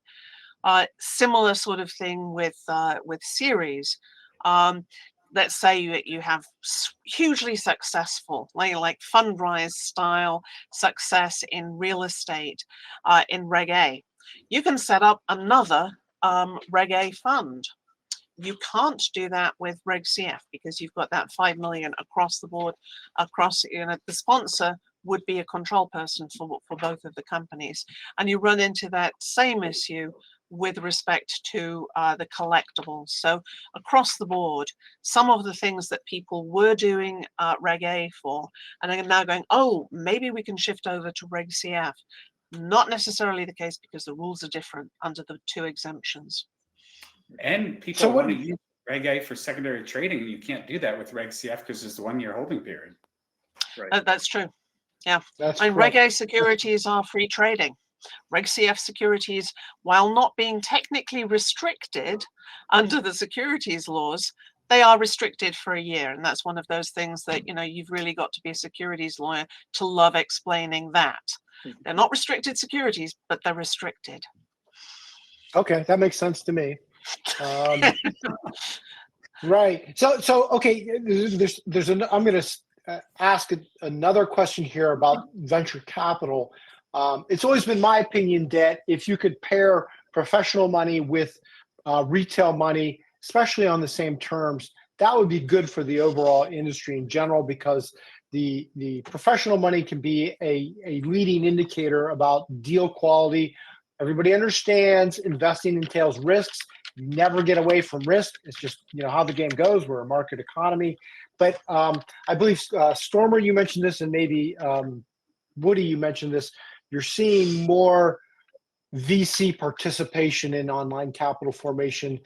Similar sort of thing with series. Let's say you have hugely successful, like fundraise style success in real estate in Reg A. You can set up another Reg A fund. You can't do that with Reg CF because you've got that 5 million across the board, across, you know, the sponsor would be a control person for both of the companies. And you run into that same issue with respect to the collectibles. So across the board, some of the things that people were doing Reg A for, and are now going, oh, maybe we can shift over to Reg CF. Not necessarily the case because the rules are different under the two exemptions. And people want to use Reg A for secondary trading. You can't do that with Reg CF because there's the 1-year holding period. Right. That's true. Yeah. That's and Reg A securities are free trading. Reg CF securities, while not being technically restricted under the securities laws, they are restricted for a year. And that's one of those things that, you know, you've really got to be a securities lawyer to love explaining that. They're not restricted securities, but they're restricted. Okay, that makes sense to me. Right. So okay. I'm going to ask another question here about venture capital. It's always been my opinion that if you could pair professional money with retail money, especially on the same terms, that would be good for the overall industry in general, because the professional money can be a leading indicator about deal quality. Everybody understands investing entails risks. You never get away from risk. It's just, you know, how the game goes. We're a market economy. But I believe Stormer, you mentioned this, and maybe Woody, you mentioned this. You're seeing more VC participation in online capital formation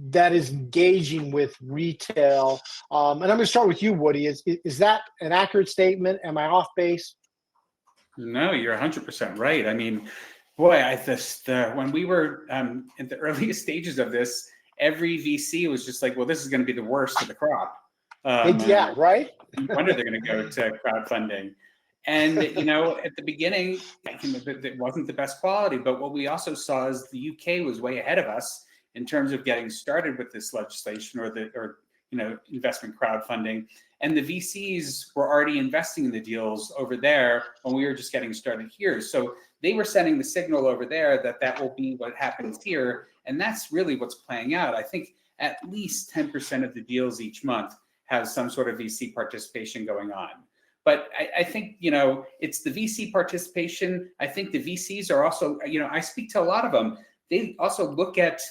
that is engaging with retail. And I'm going to start with you, Woody. Is that an accurate statement? Am I off base? No, you're 100% right. I mean, boy, when we were in the earliest stages of this, every VC was just like, well, this is going to be the worst of the crop. Yeah, right? No wonder they're going to go to crowdfunding. And, you know, at the beginning, it wasn't the best quality. But what we also saw is the UK was way ahead of us in terms of getting started with this legislation, or investment crowdfunding. And the VCs were already investing in the deals over there when we were just getting started here. So they were sending the signal over there that that will be what happens here. And that's really what's playing out. I think at least 10% of the deals each month have some sort of VC participation going on. But I think, it's the VC participation. I think the VCs are also, I speak to a lot of them. They also look at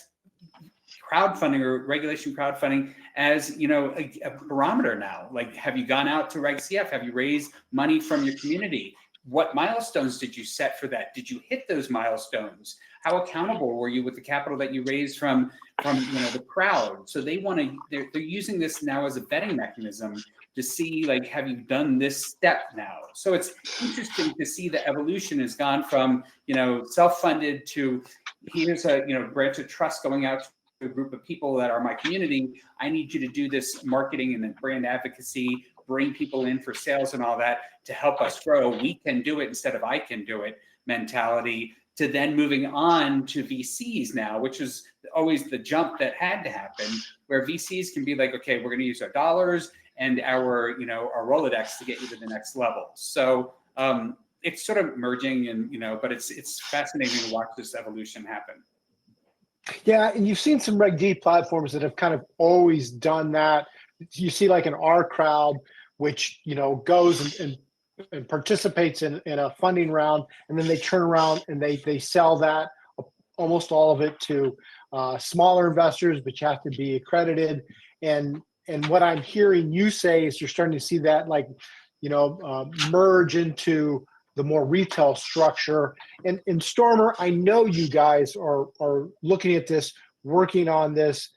crowdfunding or regulation crowdfunding as, a barometer now. Like, have you gone out to Reg CF? Have you raised money from your community? What milestones did you set for that? Did you hit those milestones? How accountable were you with the capital that you raised from the crowd? So they're using this now as a vetting mechanism to see, like, have you done this step now? So it's interesting to see the evolution has gone from, self-funded to here's a, branch of trust going out to a group of people that are my community. I need you to do this marketing and then brand advocacy, bring people in for sales and all that to help us grow. We can do it instead of I can do it mentality, to then moving on to VCs now, which is always the jump that had to happen, where VCs can be like, okay, we're going to use our dollars and our Rolodex to get you to the next level. So it's sort of merging, and but it's fascinating to watch this evolution happen. Yeah, and you've seen some Reg D platforms that have kind of always done that. You see, like, an R crowd, which goes and participates in a funding round, and then they turn around and they sell that, almost all of it, to smaller investors, but you have to be accredited. And what I'm hearing you say is you're starting to see that, like, merge into the more retail structure. And Stormer, I know you guys are looking at this, working on this.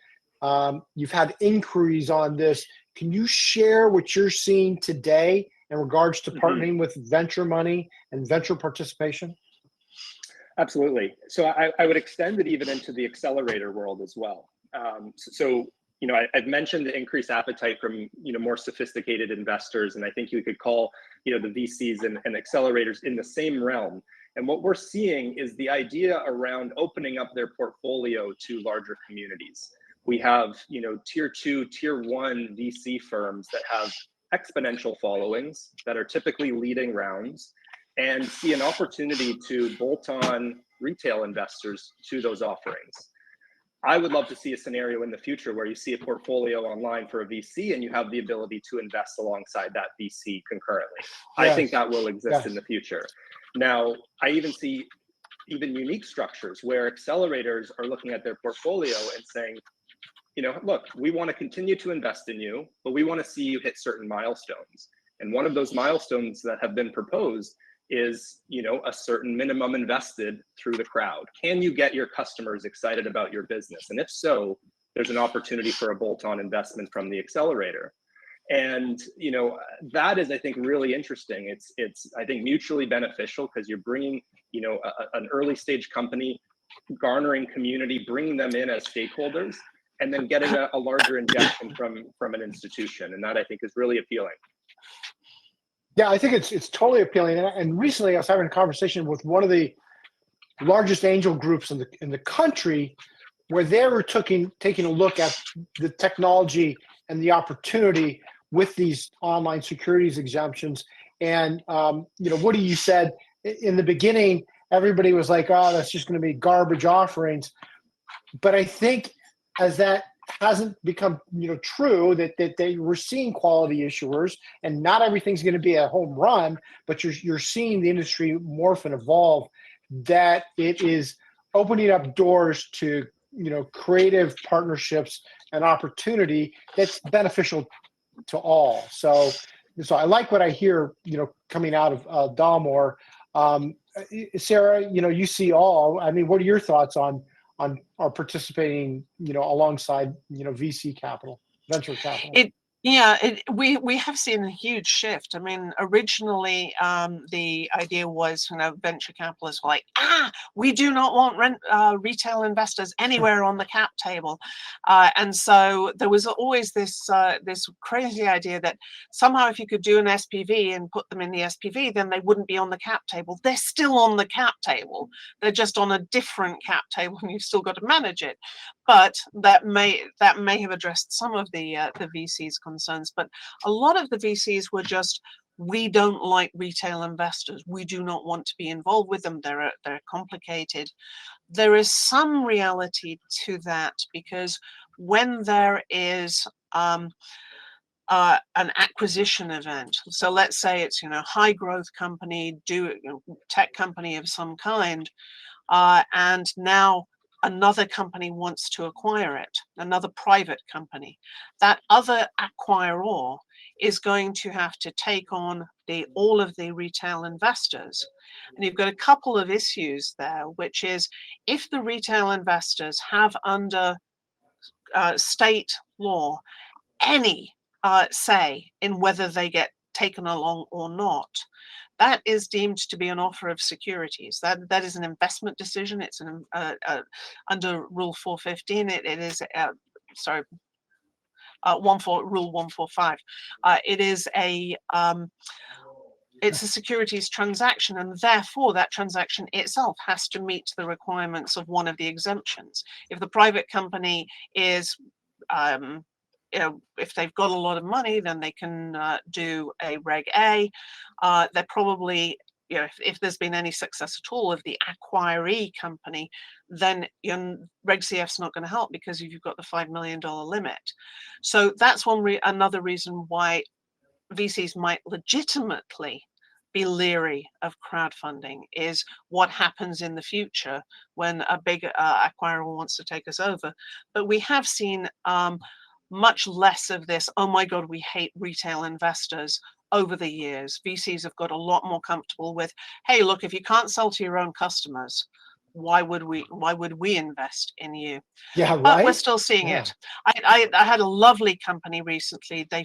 You've had inquiries on this. Can you share what you're seeing today in regards to partnering with venture money and venture participation? Absolutely. So I would extend it even into the accelerator world as well. I've mentioned the increased appetite from more sophisticated investors, and I think you could call the VCs and accelerators in the same realm. And what we're seeing is the idea around opening up their portfolio to larger communities. We have tier 2, tier 1 VC firms that have exponential followings that are typically leading rounds, and see an opportunity to bolt on retail investors to those offerings. I would love to see a scenario in the future where you see a portfolio online for a VC and you have the ability to invest alongside that VC concurrently. Yes. I think that will exist in the future. Now, I even see unique structures where accelerators are looking at their portfolio and saying, look, we want to continue to invest in you, but we want to see you hit certain milestones. And one of those milestones that have been proposed is, a certain minimum invested through the crowd. Can you get your customers excited about your business? And if so, there's an opportunity for a bolt-on investment from the accelerator. And, that is, I think, really interesting. It's I think, mutually beneficial, because you're bringing, an early stage company, garnering community, bringing them in as stakeholders, and then getting a larger injection from an institution. And that, I think, is really appealing. Yeah, I think it's totally appealing. And recently I was having a conversation with one of the largest angel groups in the country, where they were taking a look at the technology and the opportunity with these online securities exemptions. And Woody, you said in the beginning, everybody was like, oh, that's just going to be garbage offerings. But I think as that hasn't become true, that they were seeing quality issuers, and not everything's going to be a home run, but you're seeing the industry morph and evolve, that it is opening up doors to creative partnerships and opportunity that's beneficial to all. So I like what I hear coming out of Dalmore. Sarah, you see all. I mean, what are your thoughts on our participating, alongside, VC capital, venture capital? Yeah, we have seen a huge shift. I mean, originally the idea was, venture capitalists were like, we do not want retail investors anywhere on the cap table, and so there was always this this crazy idea that somehow if you could do an SPV and put them in the SPV, then they wouldn't be on the cap table. They're still on the cap table. They're just on a different cap table, and you've still got to manage it. But that may have addressed some of the VCs' concerns. But a lot of the VCs were just, we don't like retail investors. We do not want to be involved with them. They're complicated. There is some reality to that, because when there is an acquisition event, so let's say it's high growth company, tech company of some kind, and now another company wants to acquire it, another private company. That other acquirer is going to have to take on all of the retail investors. And you've got a couple of issues there, which is if the retail investors have under state law any say in whether they get taken along or not, that is deemed to be an offer of securities. That is an investment decision. It's under Rule 415. It is Rule 145. It is it's a securities transaction, and therefore that transaction itself has to meet the requirements of one of the exemptions. If the private company is if they've got a lot of money, then they can do a Reg A. They're probably, if there's been any success at all of the acquiree company, then Reg CF's not going to help, because you've got the $5 million limit. So that's another reason why VCs might legitimately be leery of crowdfunding, is what happens in the future when a big acquirer wants to take us over. But we have seen much less of this, oh my God, we hate retail investors, over the years. VCs have got a lot more comfortable with, hey, look, if you can't sell to your own customers, why would we invest in you? Yeah, right. But we're still seeing it. I had a lovely company recently. They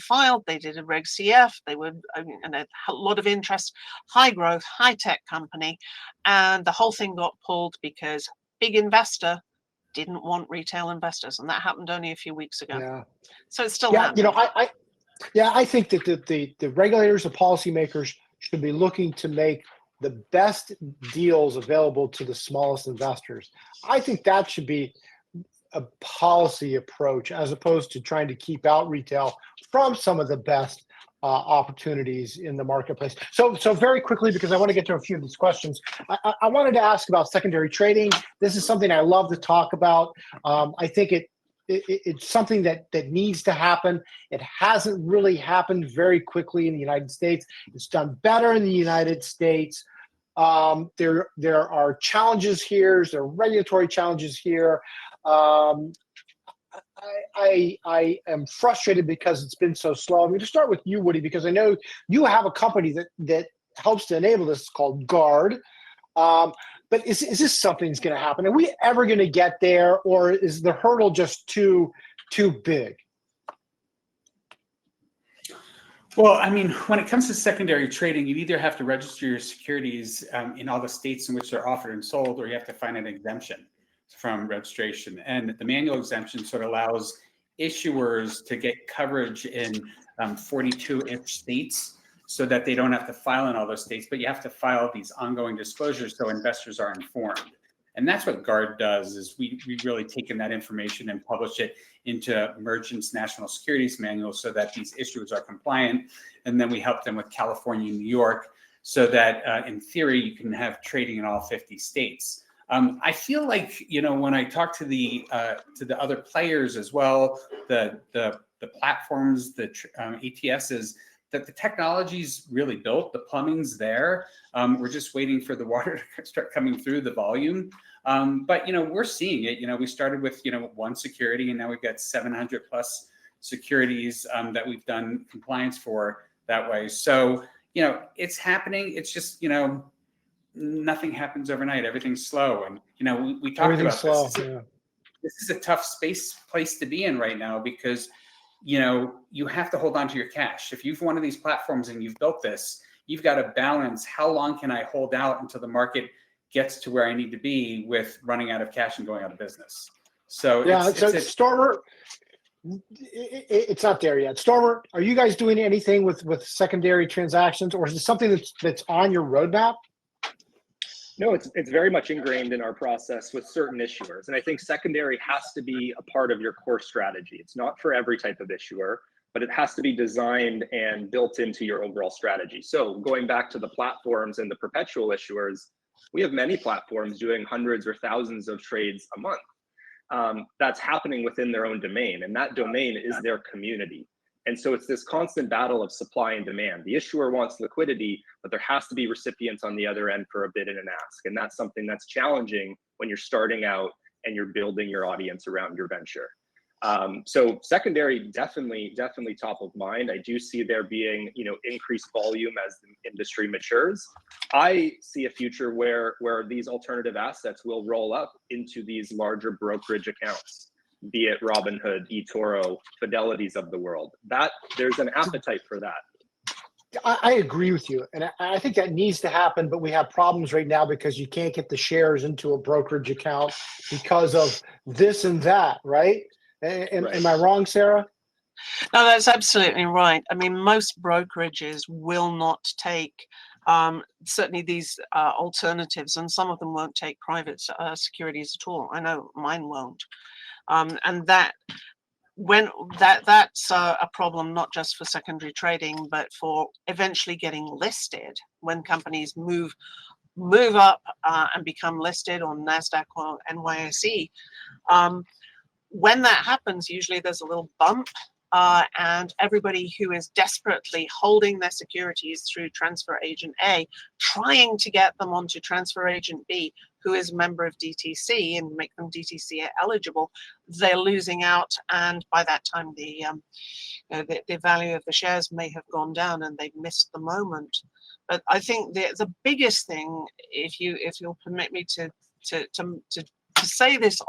did a Reg CF. They were, and a lot of interest, high growth, high tech company, and the whole thing got pulled because big investor didn't want retail investors, and that happened only a few weeks ago. Yeah. So it's still happening. I think that the regulators, the policymakers should be looking to make the best deals available to the smallest investors. I think that should be a policy approach, as opposed to trying to keep out retail from some of the best opportunities in the marketplace. So very quickly, because I want to get to a few of these questions, I wanted to ask about secondary trading. This is something I love to talk about. I think it's something that needs to happen. It hasn't really happened very quickly in the United States. It's done better in the United States. There are challenges here. There are regulatory challenges here. I am frustrated because it's been so slow. I'm going to start with you, Woody, because I know you have a company that helps to enable this. It's called Guard. But is this something that's going to happen? Are we ever going to get there, or is the hurdle just too big? Well, I mean, when it comes to secondary trading, you either have to register your securities in all the states in which they're offered and sold, or you have to find an exemption from registration. And the manual exemption sort of allows issuers to get coverage in 42-ish states, so that they don't have to file in all those states, but you have to file these ongoing disclosures so investors are informed. And that's what Guard does, is we really taken that information and publish it into Merchants National Securities Manual so that these issuers are compliant. And then we help them with California and New York so that in theory, you can have trading in all 50 states. I feel like, when I talk to the other players as well, the platforms, the ETSs, that the technology's really built, the plumbing's there. We're just waiting for the water to start coming through, the volume. But, we're seeing it. We started with, one security, and now we've got 700 plus securities that we've done compliance for that way. So, it's happening. It's just, nothing happens overnight. Everything's slow. And, we talked about slow, this. This is a tough place to be in right now, because you have to hold on to your cash. If you've one of these platforms and you've built this, you've got to balance how long can I hold out until the market gets to where I need to be with running out of cash and going out of business. So yeah, Stormer, it's not there yet. Stormer, are you guys doing anything with secondary transactions, or is it something that's on your roadmap? No, it's very much ingrained in our process with certain issuers. And I think secondary has to be a part of your core strategy. It's not for every type of issuer, but it has to be designed and built into your overall strategy. So going back to the platforms and the perpetual issuers, we have many platforms doing hundreds or thousands of trades a month. That's happening within their own domain, and that domain is their community. And so it's this constant battle of supply and demand. The issuer wants liquidity, but there has to be recipients on the other end for a bid and an ask. And that's something that's challenging when you're starting out and you're building your audience around your venture. So secondary, definitely top of mind. I do see there being, increased volume as the industry matures. I see a future where these alternative assets will roll up into these larger brokerage accounts, be it Robinhood, eToro, Fidelities of the world. That there's an appetite for that. I agree with you, and I think that needs to happen, but we have problems right now because you can't get the shares into a brokerage account because of this and that, right? Am I wrong, Sarah? No, that's absolutely right. I mean, most brokerages will not take certainly these alternatives, and some of them won't take private securities at all. I know mine won't. And that's a problem not just for secondary trading, but for eventually getting listed when companies move up and become listed on NASDAQ or NYSE. When that happens, usually there's a little bump, and everybody who is desperately holding their securities through transfer agent A, trying to get them onto transfer agent B, who is a member of DTC, and make them DTC eligible, they're losing out, and by that time the value of the shares may have gone down and they've missed the moment. But I think the biggest thing, if you'll permit me to say this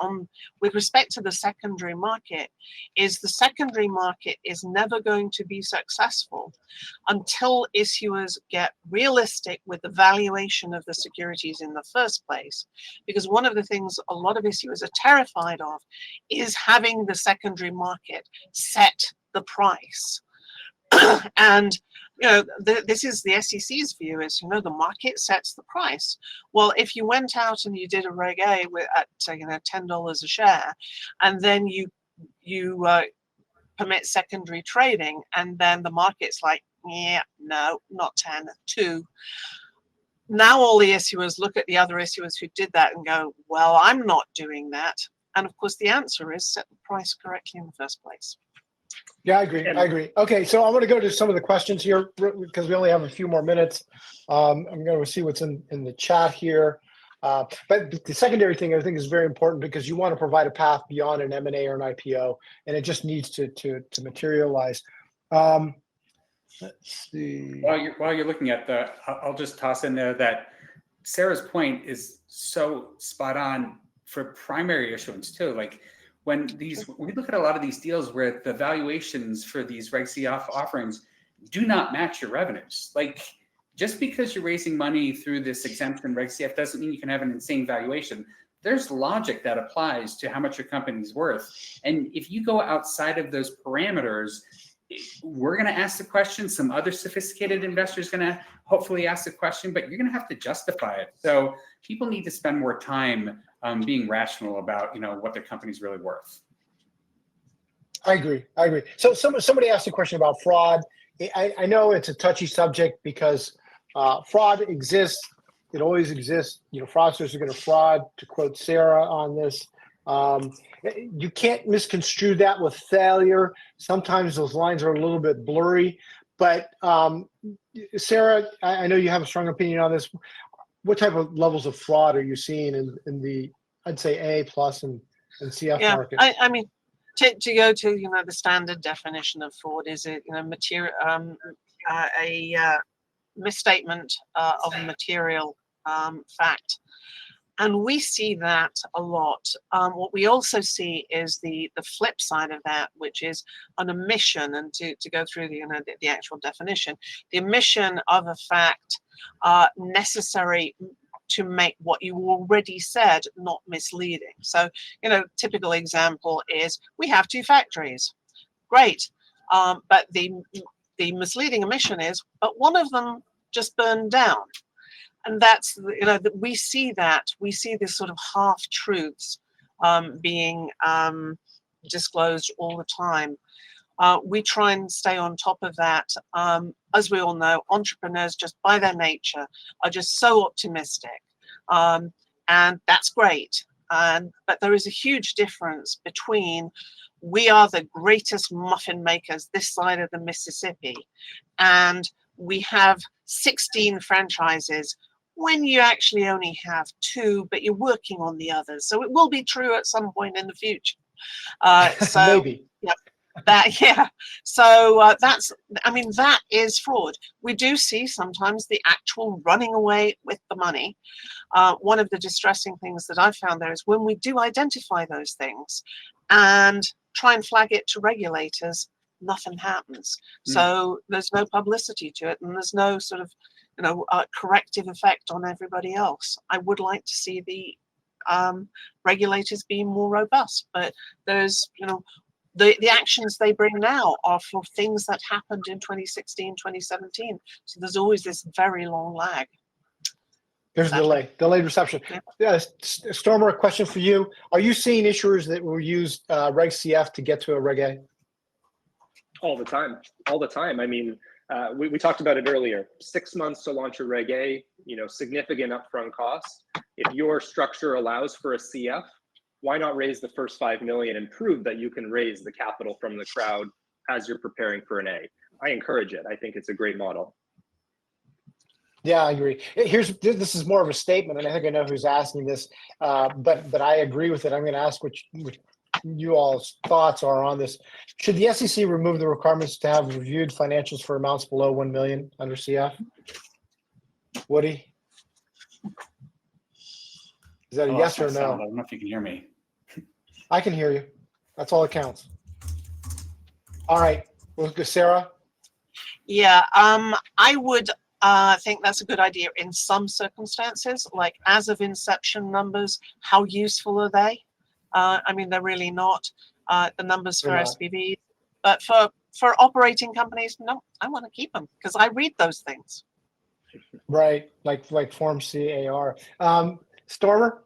with respect to the secondary market, is the secondary market is never going to be successful until issuers get realistic with the valuation of the securities in the first place. Because one of the things a lot of issuers are terrified of is having the secondary market set the price. And this is the SEC's view, is the market sets the price. Well, if you went out and you did a Reg A at $10 a share, and then you permit secondary trading, and then the market's like, yeah, no, not 10, 2. Now all the issuers look at the other issuers who did that and go, well, I'm not doing that. And of course, the answer is set the price correctly in the first place. Yeah, I agree. Okay, so I'm going to go to some of the questions here because we only have a few more minutes. I'm going to see what's in the chat here. But the secondary thing I think is very important because you want to provide a path beyond an M&A or an IPO, and it just needs to materialize. Let's see. While you're looking at I'll just toss in there that Sarah's point is so spot on for primary issuance too. Like, when we look at a lot of these deals where the valuations for these Reg CF offerings do not match your revenues. Like, just because you're raising money through this exemption Reg CF doesn't mean you can have an insane valuation. There's logic that applies to how much your company's worth. And if you go outside of those parameters, we're going to ask the question. Some other sophisticated investors going to hopefully ask the question, but you're going to have to justify it. So people need to spend more time being rational about what their company's really worth. I agree. So somebody asked a question about fraud. I know it's a touchy subject because fraud exists. It always exists. Fraudsters are going to fraud, to quote Sarah on this. You can't misconstrue that with failure. Sometimes those lines are a little bit blurry. But Sarah, I know you have a strong opinion on this. What type of levels of fraud are you seeing in the, I'd say, A plus and CF market? I mean, to go to the standard definition of fraud is a misstatement of a material fact. And we see that a lot. What we also see is the flip side of that, which is an omission, and to go through the actual definition, the omission of a fact necessary to make what you already said not misleading. So, typical example is we have 2 factories. Great. But the misleading omission is, but one of them just burned down. And that's, we see this sort of half truths being disclosed all the time. We try and stay on top of that. As we all know, entrepreneurs just by their nature are just so optimistic, and that's great. But there is a huge difference between we are the greatest muffin makers this side of the Mississippi, and we have 16 franchises when you actually only have 2, but you're working on the others. So it will be true at some point in the future. So Maybe. Yeah, so that is fraud. We do see sometimes the actual running away with the money. One of the distressing things that I've found there is when we do identify those things and try and flag it to regulators, nothing happens. So there's no publicity to it, and there's no sort of corrective effect on everybody else. I would like to see the regulators being more robust, but there's the actions they bring now are for things that happened in 2016, 2017. So there's always this very long lag. There's a delayed reception. Yeah, Stormer, a question for you. Are you seeing issuers that will use Reg CF to get to a Reg A? All the time. I mean, we talked about it earlier. 6 months to launch a Reg A, significant upfront costs. If your structure allows for a CF, why not raise the first 5 million and prove that you can raise the capital from the crowd as you're preparing for an A? I encourage it. I think it's a great model. Yeah, I agree. This is more of a statement, and I think I know who's asking this, but I agree with it. I'm going to ask what you all's thoughts are on this. Should the SEC remove the requirements to have reviewed financials for amounts below 1 million under CF? Woody? Is that a yes or no? I don't know if you can hear me. I can hear you. That's all that counts. All right, we'll go Sarah. Yeah, I would think that's a good idea in some circumstances, like as of inception numbers. How useful are they? I mean, they're really not. The numbers for SPVs, but for operating companies, no, I want to keep them because I read those things. Right, like Form CAR. Stormer?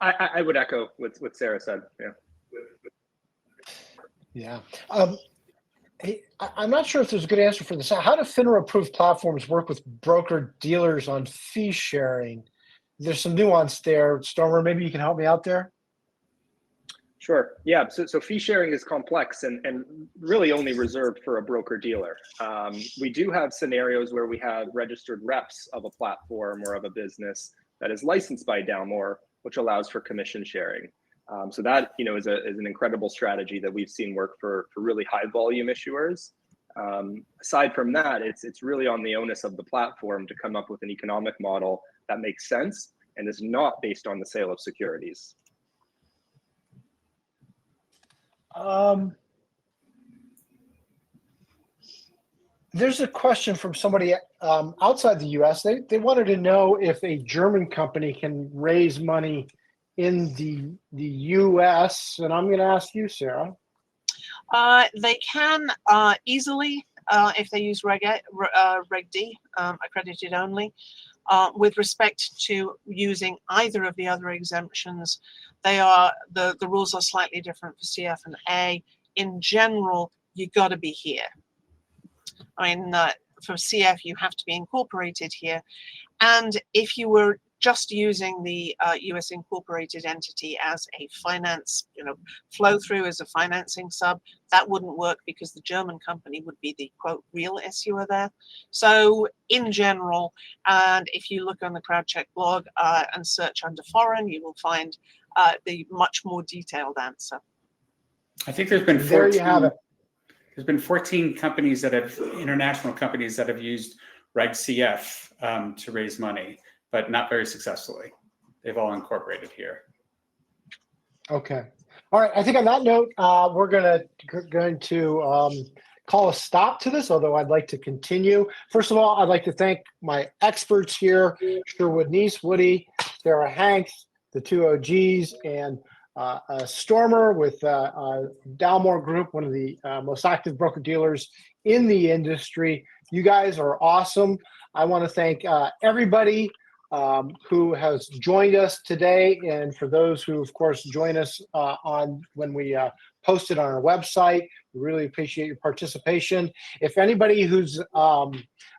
I would echo what Sarah said. Yeah. Hey, I'm not sure if there's a good answer for this. How do FINRA-approved platforms work with broker dealers on fee sharing? There's some nuance there. Stormer, maybe you can help me out there? Sure. Yeah. So fee sharing is complex and really only reserved for a broker dealer. We do have scenarios where we have registered reps of a platform or of a business that is licensed by Dalmore, which allows for commission sharing. So that is an incredible strategy that we've seen work for really high volume issuers. Aside from that, it's really on the onus of the platform to come up with an economic model that makes sense and is not based on the sale of securities. There's a question from somebody outside the US. They wanted to know if a German company can raise money in the US, and I'm going to ask you, Sarah. They can easily if they use Reg D, accredited only. With respect to using either of the other exemptions, the rules are slightly different for CF and A. In general, you got to be here. I mean, for CF, you have to be incorporated here. And if you were just using the US incorporated entity as a finance, flow through as a financing sub, that wouldn't work because the German company would be the quote real issuer there. So in general, and if you look on the CrowdCheck blog and search under foreign, you will find the much more detailed answer. I think there's been 14, there you have it. There's been 14 companies international companies that have used Reg CF to raise money, but not very successfully. they've all incorporated here. Okay. All right. I think on that note, we're going to call a stop to this, although I'd like to continue. First of all, I'd like to thank my experts here, Sherwood Nice, Woody, Sarah Hanks, the two OGs, and Stormer with Dalmore Group, one of the most active broker-dealers in the industry. You guys are awesome. I want to thank everybody who has joined us today, and for those who, of course, join us on when we post it on our website. We really appreciate your participation. If anybody who's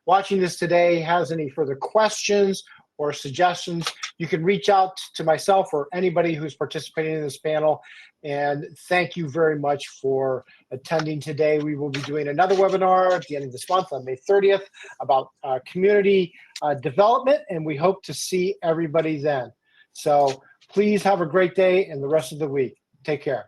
watching this today has any further questions or suggestions, you can reach out to myself or anybody who's participating in this panel. And thank you very much for attending today. We will be doing another webinar at the end of this month on May 30th about community development, and we hope to see everybody then. So please have a great day and the rest of the week. Take care.